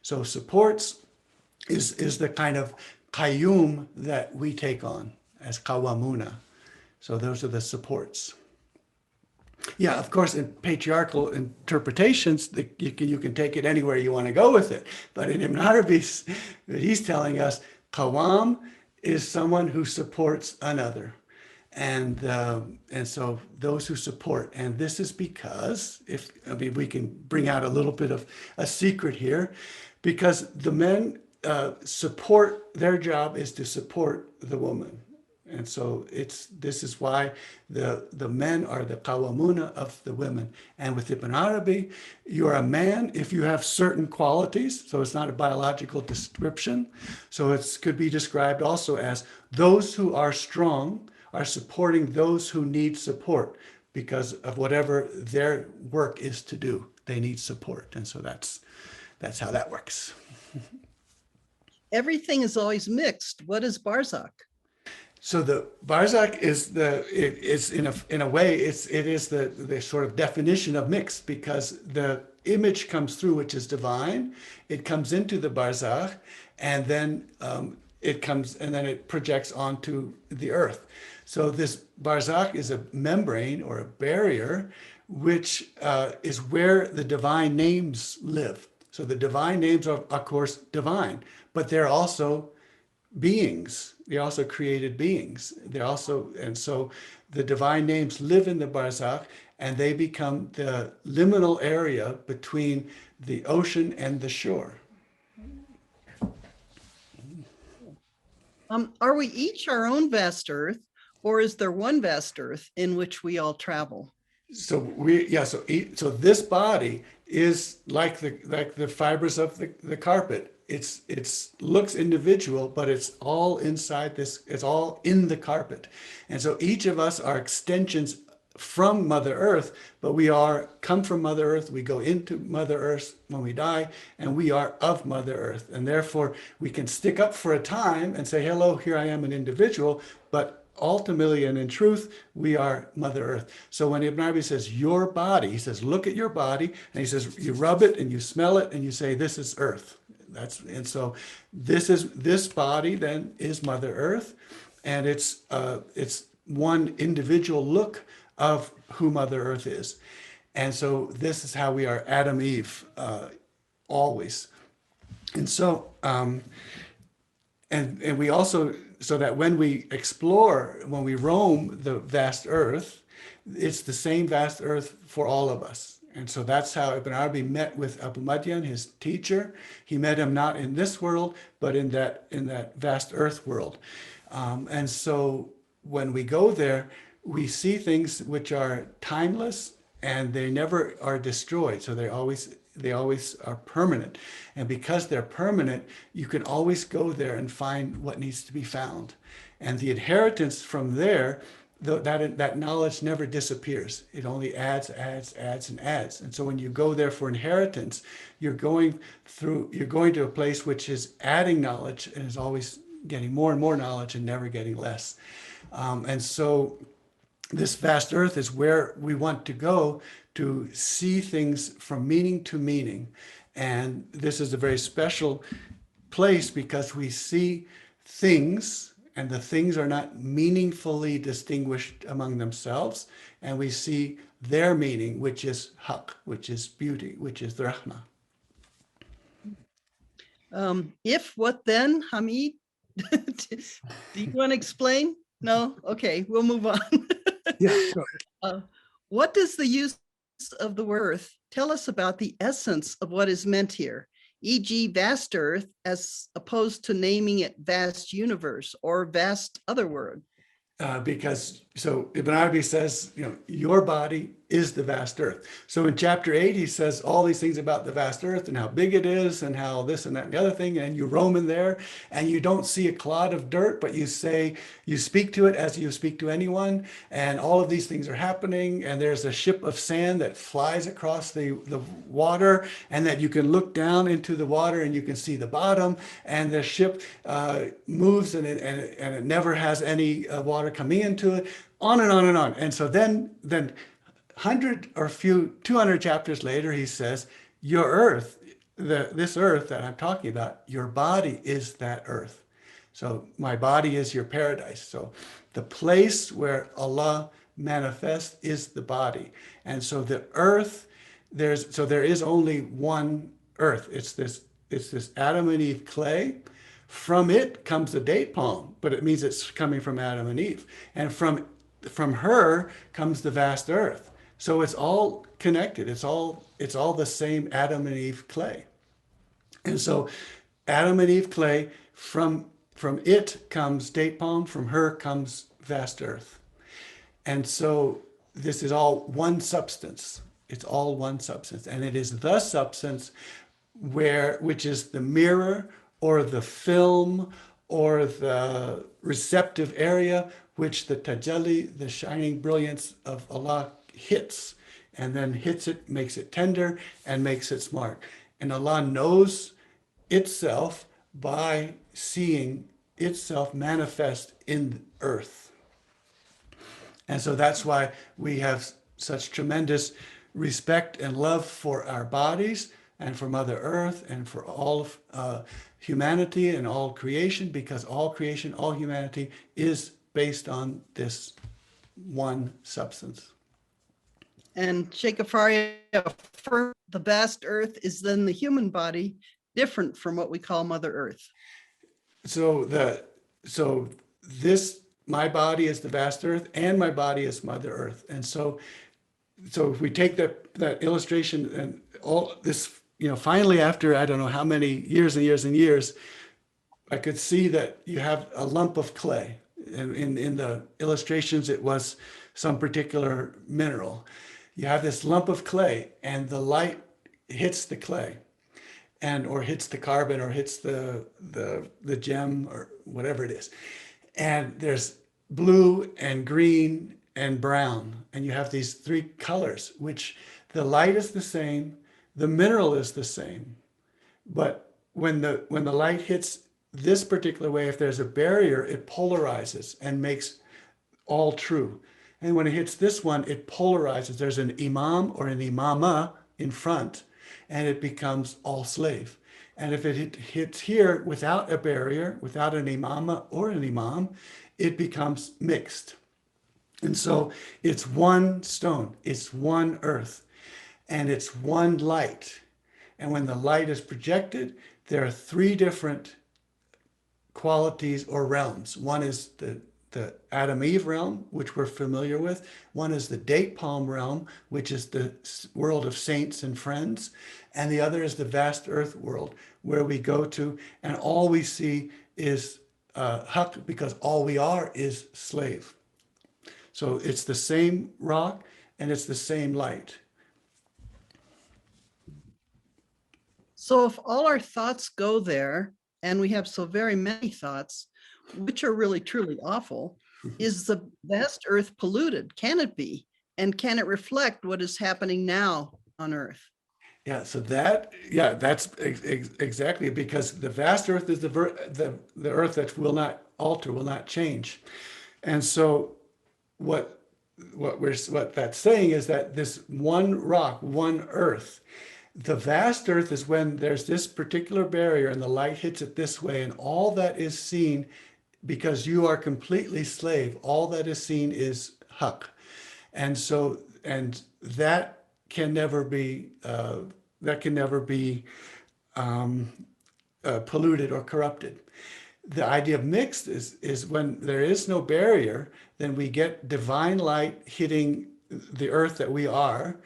[SPEAKER 1] So supports is the kind of Qayyum that we take on as Qawamuna. So those are the supports. Yeah, of course, in patriarchal interpretations, you can take it anywhere you want to go with it. But in Ibn Arabi, he's telling us, Qawam is someone who supports another. And so those who support, and this is because, we can bring out a little bit of a secret here, because the men support, their job is to support the woman. And so this is why the men are the qawamuna of the women. And with Ibn Arabi, you're a man if you have certain qualities. So it's not a biological description. So it could be described also as those who are strong are supporting those who need support because of whatever their work is to do. They need support. And so that's how that works.
[SPEAKER 5] Everything is always mixed. What is Barzakh?
[SPEAKER 1] So the Barzakh is in a way it is the sort of definition of mixed, because the image comes through, which is divine. It comes into the Barzakh, and then it projects onto the earth. So this Barzakh is a membrane or a barrier, which is where the divine names live. So the divine names are, of course, divine, but they're also beings. They're also created beings. And so the divine names live in the Barzakh, and they become the liminal area between the ocean and the shore.
[SPEAKER 5] Are we each our own vast earth, or is there one vast earth in which we all travel?
[SPEAKER 1] So so this body is like the fibers of the carpet. It looks individual, but it's all inside this, it's all in the carpet. And so each of us are extensions from Mother Earth, but we come from Mother Earth, we go into Mother Earth when we die, and we are of Mother Earth. And therefore we can stick up for a time and say, hello, here I am an individual, but ultimately and in truth, we are Mother Earth. So when Ibn Arabi says your body, he says, look at your body, and he says, you rub it and you smell it and you say, this is Earth. So this body then is Mother Earth, and it's one individual look of who Mother Earth is. And so this is how we are Adam Eve always. And so and we also, so that when we explore, when we roam the vast earth, it's the same vast earth for all of us. And so that's how Ibn Arabi met with Abu Madyan, his teacher. He met him not in this world, but in that vast earth world. And so when we go there, we see things which are timeless and they never are destroyed. So they always are permanent. And because they're permanent, you can always go there and find what needs to be found. And the inheritance from there, that knowledge never disappears. It only adds, and adds. And so when you go there for inheritance, you're going to a place which is adding knowledge and is always getting more and more knowledge and never getting less. And so this vast earth is where we want to go to see things from meaning to meaning. And this is a very special place because we see things, and the things are not meaningfully distinguished among themselves. And we see their meaning, which is haq, which is beauty, which is the rahmah.
[SPEAKER 5] If what then, Hamid? Do you want to explain? No? Okay, we'll move on.
[SPEAKER 1] Yeah, sure.
[SPEAKER 5] What does the use of the word earth tell us about the essence of what is meant here, e.g. vast earth, as opposed to naming it vast universe or vast other word?
[SPEAKER 1] Because Ibn Arabi says, your body is the vast earth. So in chapter 8, he says all these things about the vast earth and how big it is and how this and that and the other thing. And you roam in there and you don't see a clod of dirt, but you speak to it as you speak to anyone. And all of these things are happening. And there's a ship of sand that flies across the water, and that you can look down into the water and you can see the bottom. And the ship moves and it never has any water coming into it, on and on and on. And so then 200 chapters later, he says, your earth, this earth that I'm talking about, your body is that earth. So my body is your paradise. So the place where Allah manifests is the body. And so the earth, there is only one earth. It's this Adam and Eve clay. From it comes the date palm, but it means it's coming from Adam and Eve. And from her comes the vast earth. So it's all connected. It's all the same Adam and Eve clay. And so Adam and Eve clay, from it comes date palm, from her comes vast earth. And so this is all one substance. It's all one substance. And it is the substance which is the mirror or the film or the receptive area which the tajalli, the shining brilliance of Allah, hits, and then hits it, makes it tender, and makes its mark. And Allah knows itself by seeing itself manifest in earth. And so that's why we have such tremendous respect and love for our bodies and for Mother Earth and for all of humanity and all creation, because all creation, all humanity is based on this one substance.
[SPEAKER 5] And Sheikh Afari affirmed the vast earth is then the human body, different from what we call Mother Earth. My body is the vast earth and my body is Mother Earth. And so if we take that illustration and all this, finally after I don't know how many years and years and years, I could see that you have a lump of clay. And in the illustrations, it was some particular mineral. You have this lump of clay and the light hits the clay or hits the carbon or hits the gem or whatever it is. And there's blue and green and brown. And you have these three colors, which the light is the same, the mineral is the same. But when the light hits this particular way, if there's a barrier, it polarizes and makes all true. And when it hits this one, it polarizes. There's an imam or an imama in front, and it becomes all slave. And if it hits here without a barrier, without an imama or an imam, it becomes mixed. And so it's one stone, it's one earth, and it's one light. And when the light is projected, there are three different qualities or realms. One is the Adam Eve realm, which we're familiar with. One is the date palm realm, which is the world of saints and friends. And the other is the vast earth world, where we go to, and all we see is haq, because all we are is slave.
[SPEAKER 1] So it's the same rock and it's the same light.
[SPEAKER 5] So if all our thoughts go there, and we have so very many thoughts, which are really truly awful, is the vast earth polluted? Can it be? And can it reflect what is happening now on earth?
[SPEAKER 1] Yeah, so that's exactly, because the vast earth is the earth that will not alter, will not change. And so what that's saying is that this one rock, one earth, the vast earth is when there's this particular barrier and the light hits it this way, and all that is seen, because you are completely slave, all that is seen is Haq. And so, and that can never be polluted or corrupted. The idea of mixed is when there is no barrier, then we get divine light hitting the earth that we are,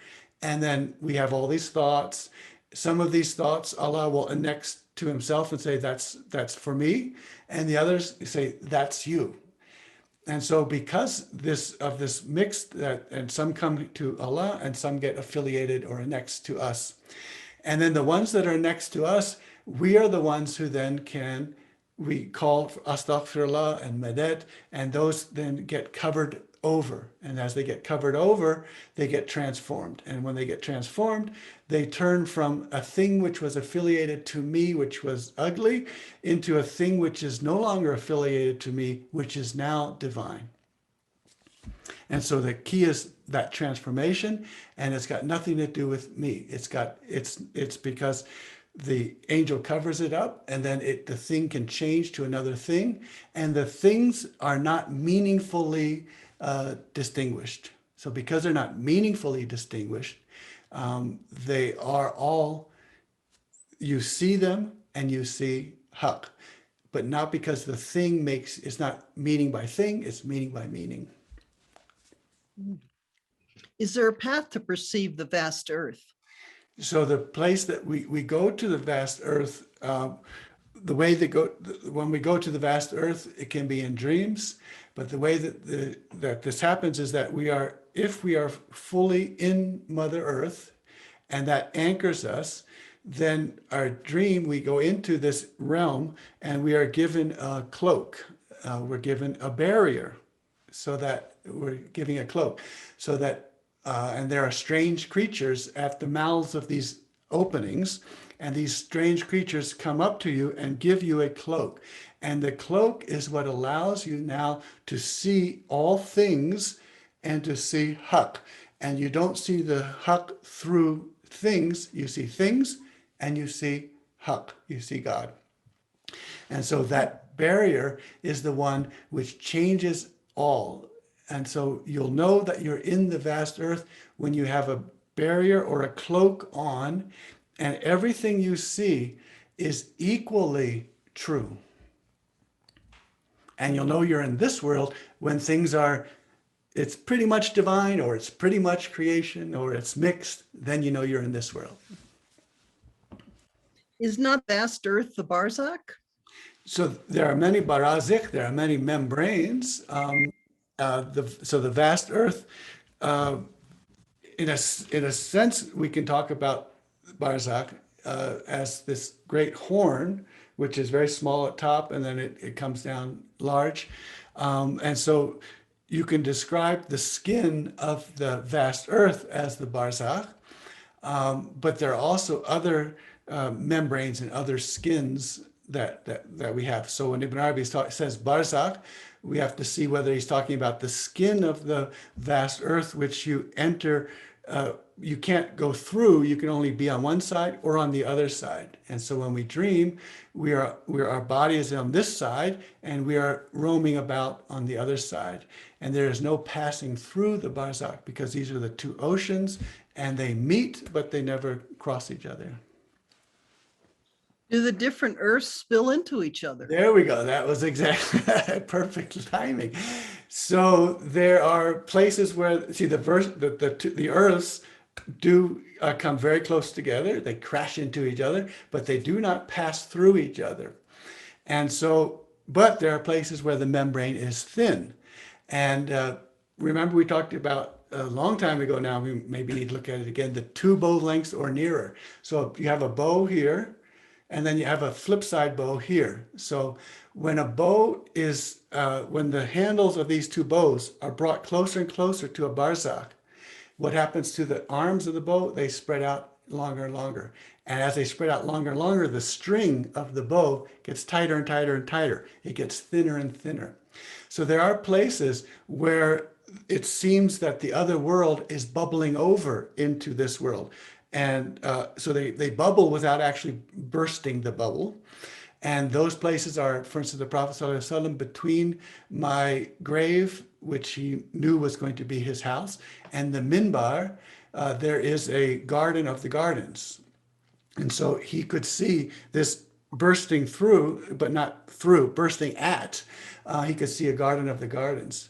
[SPEAKER 1] and then we have all these thoughts. Some of these thoughts Allah will annex to himself and say, that's for me, and the others say, that's you. And so because this mixed, that, and some come to Allah and some get affiliated or annexed to us. And then the ones that are next to us, we are the ones who then we call astaghfirullah and madad, and those then get covered over. And as they get covered over, they get transformed. And when they get transformed, they turn from a thing which was affiliated to me, which was ugly, into a thing which is no longer affiliated to me, which is now divine. And so the key is that transformation, and it's got nothing to do with me. It's because the angel covers it up, and then the thing can change to another thing, and the things are not meaningfully distinguished. So because they're not meaningfully distinguished, they are all, you see them and you see Haq, but not because the thing it's not meaning by thing, it's meaning by meaning.
[SPEAKER 5] Is there a path to perceive the vast earth?
[SPEAKER 1] So the place that we go to the vast earth, the way when we go to the vast earth, it can be in dreams. But the way that this happens is that if we are fully in Mother Earth, and that anchors us, then our dream, we go into this realm and we are given a cloak. We're given a barrier, so that we're giving a cloak, so that and there are strange creatures at the mouths of these openings, and these strange creatures come up to you and give you a cloak. And the cloak is what allows you now to see all things and to see Haq. And you don't see the Haq through things, you see things and you see Haq, you see God. And so that barrier is the one which changes all. And so you'll know that you're in the vast earth when you have a barrier or a cloak on, and everything you see is equally true. And you'll know you're in this world when things it's pretty much divine, or it's pretty much creation, or it's mixed, then you know you're in this world.
[SPEAKER 5] Is not vast earth the barzakh?
[SPEAKER 1] So there are many barazikh, there are many membranes. So the vast earth, in a sense, we can talk about barzakh as this great horn, which is very small at top, and then it comes down large. And so you can describe the skin of the vast earth as the barzakh, but there are also other membranes and other skins that we have. So when Ibn Arabi says barzakh, we have to see whether he's talking about the skin of the vast earth, which you enter. You can't go through, you can only be on one side or on the other side. And so when we dream, our body is on this side and we are roaming about on the other side. And there is no passing through the barzakh, because these are the two oceans and they meet, but they never cross each other.
[SPEAKER 5] Do the different earths spill into each other?
[SPEAKER 1] There we go. That was exactly perfect timing. So there are places where, the earths do come very close together. They crash into each other, but they do not pass through each other. And so, but there are places where the membrane is thin. And remember we talked about a long time ago now, we maybe need to look at it again, the 2 bow lengths or nearer. So you have a bow here, and then you have a flip side bow here. So when a bow is, when the handles of these 2 bows are brought closer and closer to a barzakh, what happens to the arms of the bow? They spread out longer and longer. And as they spread out longer and longer, the string of the bow gets tighter and tighter and tighter. It gets thinner and thinner. So there are places where it seems that the other world is bubbling over into this world. And so they bubble without actually bursting the bubble. And those places are, for instance, the Prophet ﷺ between my grave, which he knew was going to be his house, and the minbar, there is a garden of the gardens. And so he could see this bursting through, but not through, bursting at. He could see a garden of the gardens.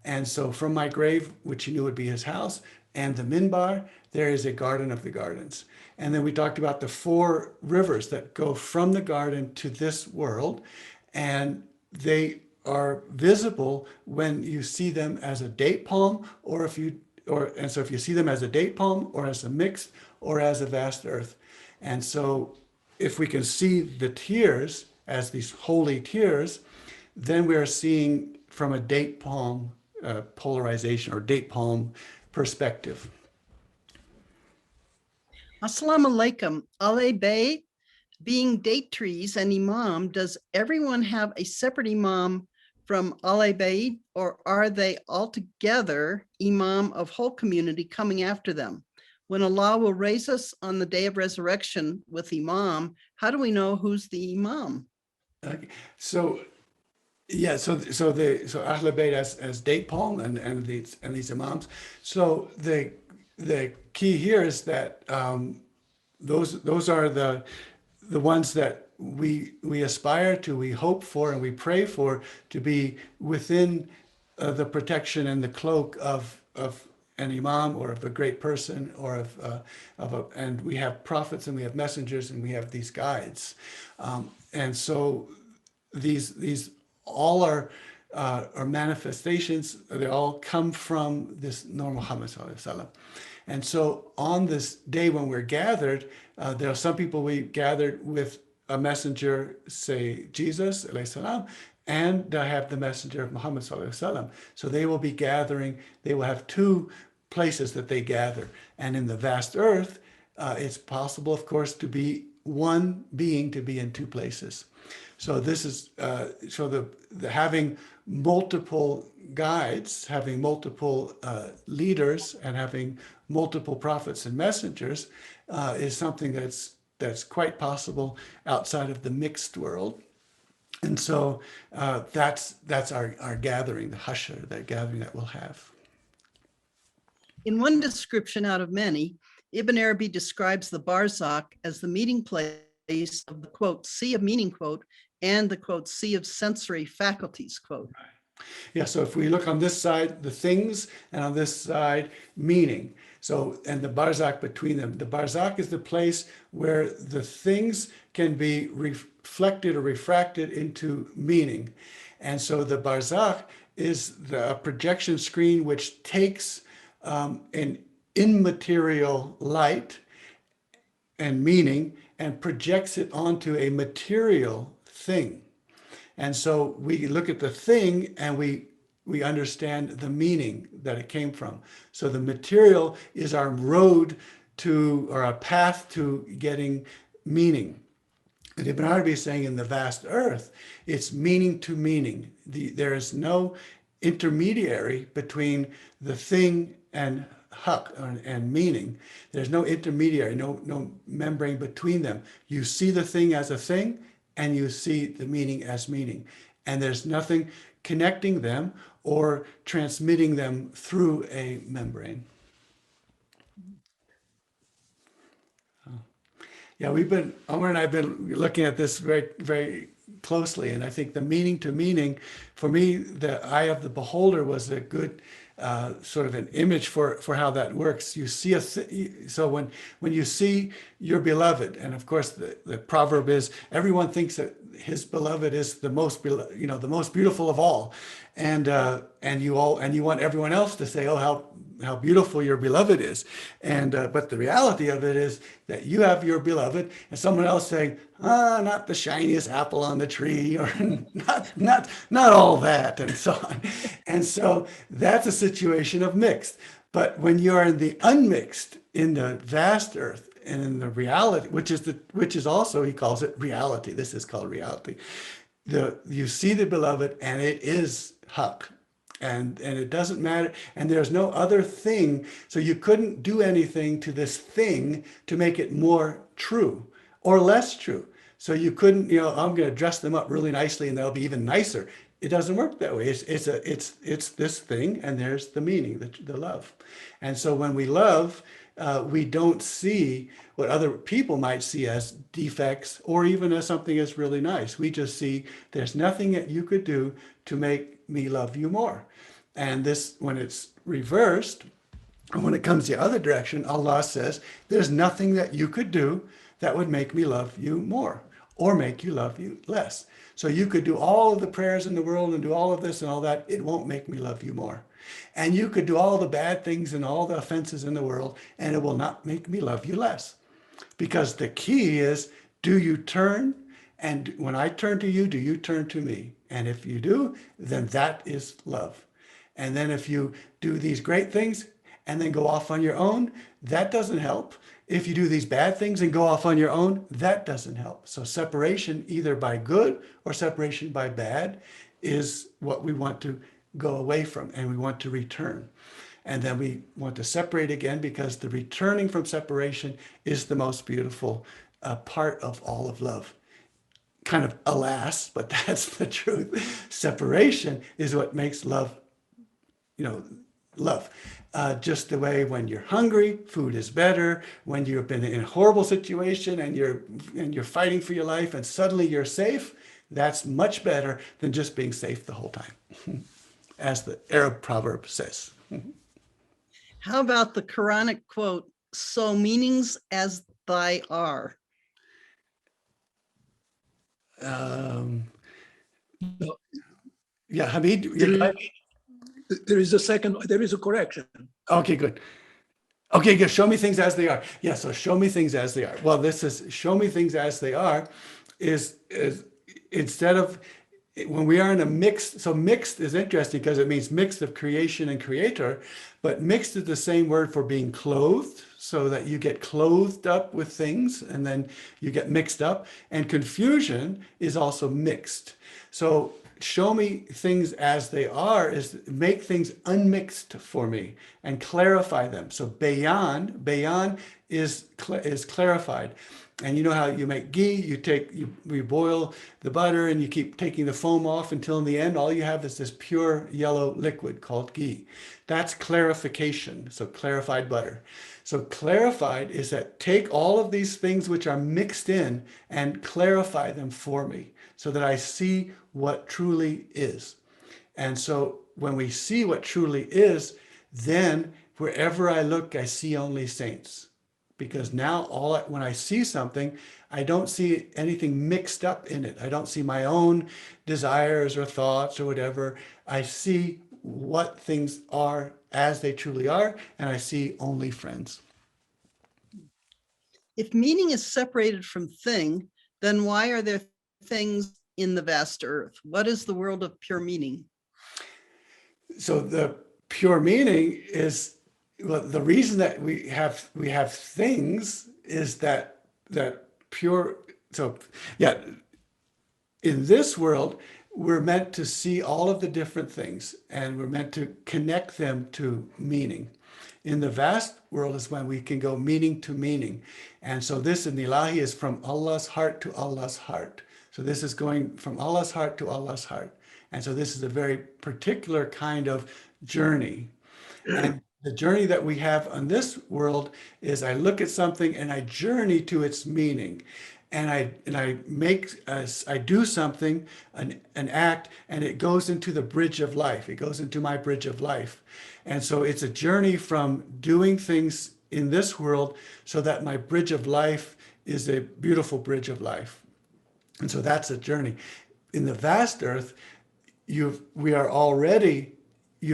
[SPEAKER 1] And so from my grave, which he knew would be his house, and the minbar, there is a garden of the gardens. And then we talked about the 4 rivers that go from the garden to this world, and they are visible when you see them as a date palm, and so if you see them as a date palm, or as a mixed, or as a vast earth. And so if we can see the tears as these holy tears, then we're seeing from a date palm polarization or date palm perspective.
[SPEAKER 5] Assalamu alaikum. Ale Bay, being date trees and imam, does everyone have a separate imam from Ale Bay, or are they altogether imam of whole community coming after them? When Allah will raise us on the day of resurrection with imam, how do we know who's the imam?
[SPEAKER 1] Okay. So yeah, so Ahl Bayt as date palm and these imams. So the key here is that those are the ones that we aspire to, we hope for, and we pray for to be within the protection and the cloak of an imam or of a great person or and we have prophets and we have messengers and we have these guides, and so these all are manifestations. They all come from this Nur Muhammad Sallallahu Alaihi Wasallam. And so on this day when we're gathered, there are some people we gathered with a messenger, say Jesus alayhi salam, and have the messenger of Muhammad Sallallahu Alaihi Wasallam. So they will be gathering, they will have 2 places that they gather. And in the vast earth, it's possible, of course, to be one being to be in 2 places. So this is so the having multiple guides, having multiple leaders, and having multiple prophets and messengers is something that's quite possible outside of the mixed world. And so that's our gathering, the hashar, that gathering that we'll have.
[SPEAKER 5] In one description out of many, Ibn Arabi describes the barzakh as the meeting place of the quote sea of meaning quote and the quote sea of sensory faculties quote.
[SPEAKER 1] Yeah, so if we look on this side, the things, and on this side, meaning. So, and the barzakh between them. The barzakh is the place where the things can be reflected or refracted into meaning. And so the barzakh is the projection screen which takes an immaterial light and meaning and projects it onto a material thing. And so we look at the thing and we understand the meaning that it came from. So the material is our road to, or a path to getting meaning. And Ibn Arabi is saying in the vast earth, it's meaning to meaning. There is no intermediary between the thing and haq and meaning. There's no intermediary, no membrane between them. You see the thing as a thing, and you see the meaning as meaning. And there's nothing connecting them or transmitting them through a membrane. Yeah, Omar and I have been looking at this very, very closely. And I think the meaning to meaning, for me, the eye of the beholder was a good sort of an image for how that works. You see so when you see your beloved, and of course the proverb is everyone thinks that his beloved is the most the most beautiful of all, and you want everyone else to say, oh, how beautiful your beloved is, and but the reality of it is that you have your beloved, and someone else saying, not the shiniest apple on the tree, or not all that, and so on. And so that's a situation of mixed. But when you are in the unmixed, in the vast earth, and in the reality, which is also, he calls it reality. This is called reality. You see the beloved, and it is Hak. And it doesn't matter, and there's no other thing, so you couldn't do anything to this thing to make it more true or less true. So you couldn't, I'm going to dress them up really nicely and they'll be even nicer. It doesn't work that way. It's this thing, and there's the meaning, the love. And so when we love, we don't see what other people might see as defects or even as something that's really nice. We just see there's nothing that you could do to make me love you more. And this, when it's reversed, when it comes the other direction, Allah says, there's nothing that you could do that would make me love you more or make you love you less. So you could do all of the prayers in the world and do all of this and all that. It won't make me love you more. And you could do all the bad things and all the offenses in the world, and it will not make me love you less. Because the key is, do you turn? And when I turn to you, do you turn to me? And if you do, then that is love. And then if you do these great things and then go off on your own, that doesn't help. If you do these bad things and go off on your own, that doesn't help. So separation, either by good or separation by bad, is what we want to go away from, and we want to return. And then we want to separate again, because the returning from separation is the most beautiful part of all of love. Kind of alas, but that's the truth. Separation is what makes love, love. Just the way when you're hungry, food is better. When you've been in a horrible situation and you're fighting for your life and suddenly you're safe, that's much better than just being safe the whole time, as the Arab proverb says.
[SPEAKER 5] How about the Quranic quote, "So meanings as thy are"?
[SPEAKER 1] Yeah, Hamid,
[SPEAKER 8] There is a correction.
[SPEAKER 1] okay, good. Okay, good. Show me things as they are. Yeah, so show me things as they are. Well, this is show me things as they are is instead of when we are in a mixed, so mixed is interesting because it means mixed of creation and creator, but mixed is the same word for being clothed, so that you get clothed up with things and then you get mixed up. And confusion is also mixed. So show me things as they are is make things unmixed for me and clarify them. So bayan is clarified. And you know how you make ghee, you boil the butter and you keep taking the foam off until in the end, all you have is this pure yellow liquid called ghee. That's clarification, so clarified butter. So clarified is that take all of these things which are mixed in and clarify them for me so that I see what truly is. And so when we see what truly is, then wherever I look, I see only saints. Because now when I see something, I don't see anything mixed up in it. I don't see my own desires or thoughts or whatever. I see what things are as they truly are, and I see only friends.
[SPEAKER 5] If meaning is separated from thing, then why are there things in the vast earth? What is the world of pure meaning?
[SPEAKER 1] So the pure meaning is, well, the reason that we have things is that pure. So yeah, in this world, we're meant to see all of the different things, and we're meant to connect them to meaning. In the vast world is when we can go meaning to meaning. And so this in the Ilahi is from Allah's heart to Allah's heart. So this is going from Allah's heart to Allah's heart. And so this is a very particular kind of journey. And the journey that we have on this world is I look at something and I journey to its meaning. and I do something, an act, and it goes into the bridge of life. It goes into my bridge of life. And so it's a journey from doing things in this world so that my bridge of life is a beautiful bridge of life. And so that's a journey. In the vast earth, you've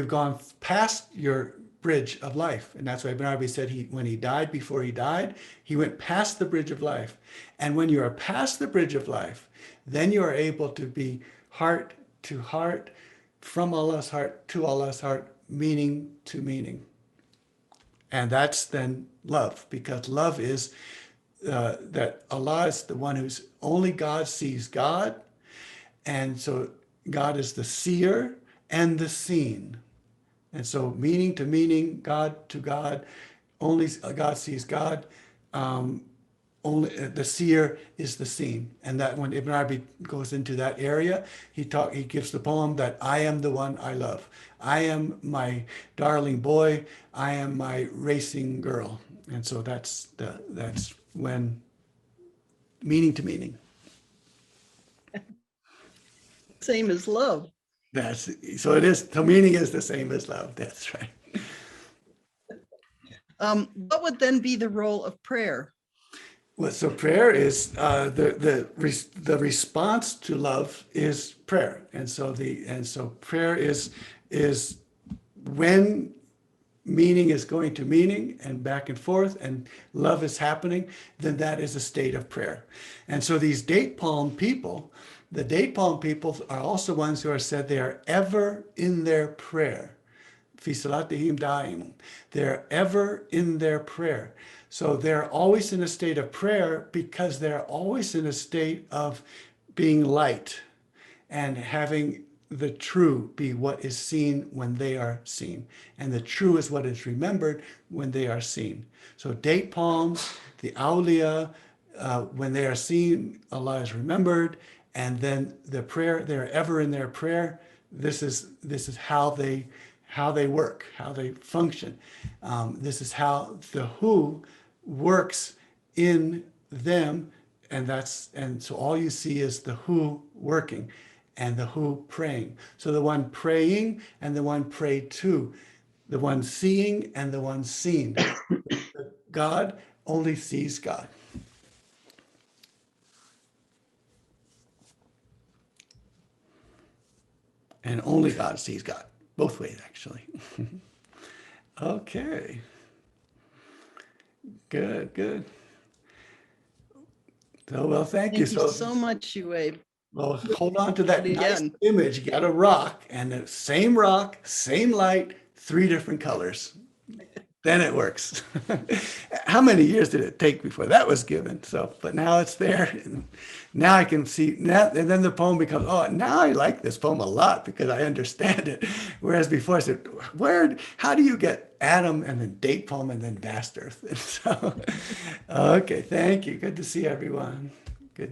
[SPEAKER 1] gone past your bridge of life. And that's why Ibn Arabi said when he died, before he died, he went past the bridge of life. And when you are past the bridge of life, then you are able to be heart to heart, from Allah's heart to Allah's heart, meaning to meaning. And that's then love, because love is that Allah is the one who's only God sees God. And so God is the seer and the seen. And so meaning to meaning, God to God, only God sees God, only the seer is the seen. And that when Ibn Arabi goes into that area, he gives the poem that I am the one I love. I am my darling boy. I am my racing girl. And so that's when meaning to meaning.
[SPEAKER 5] Same as love.
[SPEAKER 1] So it is. So meaning is the same as love. That's right.
[SPEAKER 5] What would then be the role of prayer?
[SPEAKER 1] Well, so prayer is the response to love is prayer, and so prayer is when meaning is going to meaning and back and forth, and love is happening. Then that is a state of prayer. And so these date palm people, the date palm people are also ones who are said they are ever in their prayer. Fi salatihim da'imun. They're ever in their prayer. So they're always in a state of prayer because they're always in a state of being light and having the true be what is seen when they are seen. And the true is what is remembered when they are seen. So date palms, the awliya, when they are seen, Allah is remembered. And then the prayer, they're ever in their prayer. This is how they work, how they function. This is how the who works in them, and so all you see is the who working and the who praying. So the one praying and the one prayed to, the one seeing and the one seen. God only sees God. And only God sees God. Both ways, actually. Okay. Good. So, well, thank you.
[SPEAKER 5] Thank you so much, Shuaib.
[SPEAKER 1] Well, hold on to that nice
[SPEAKER 5] Again.
[SPEAKER 1] image. You got a rock, and the same rock, same light, 3 different colors. Then it works. How many years did it take before that was given? So, but now it's there. And now I can see now, and then the poem becomes, oh, now I like this poem a lot because I understand it. Whereas before I said, how do you get Adam and then date palm and then vast earth? And so, okay, thank you. Good to see everyone.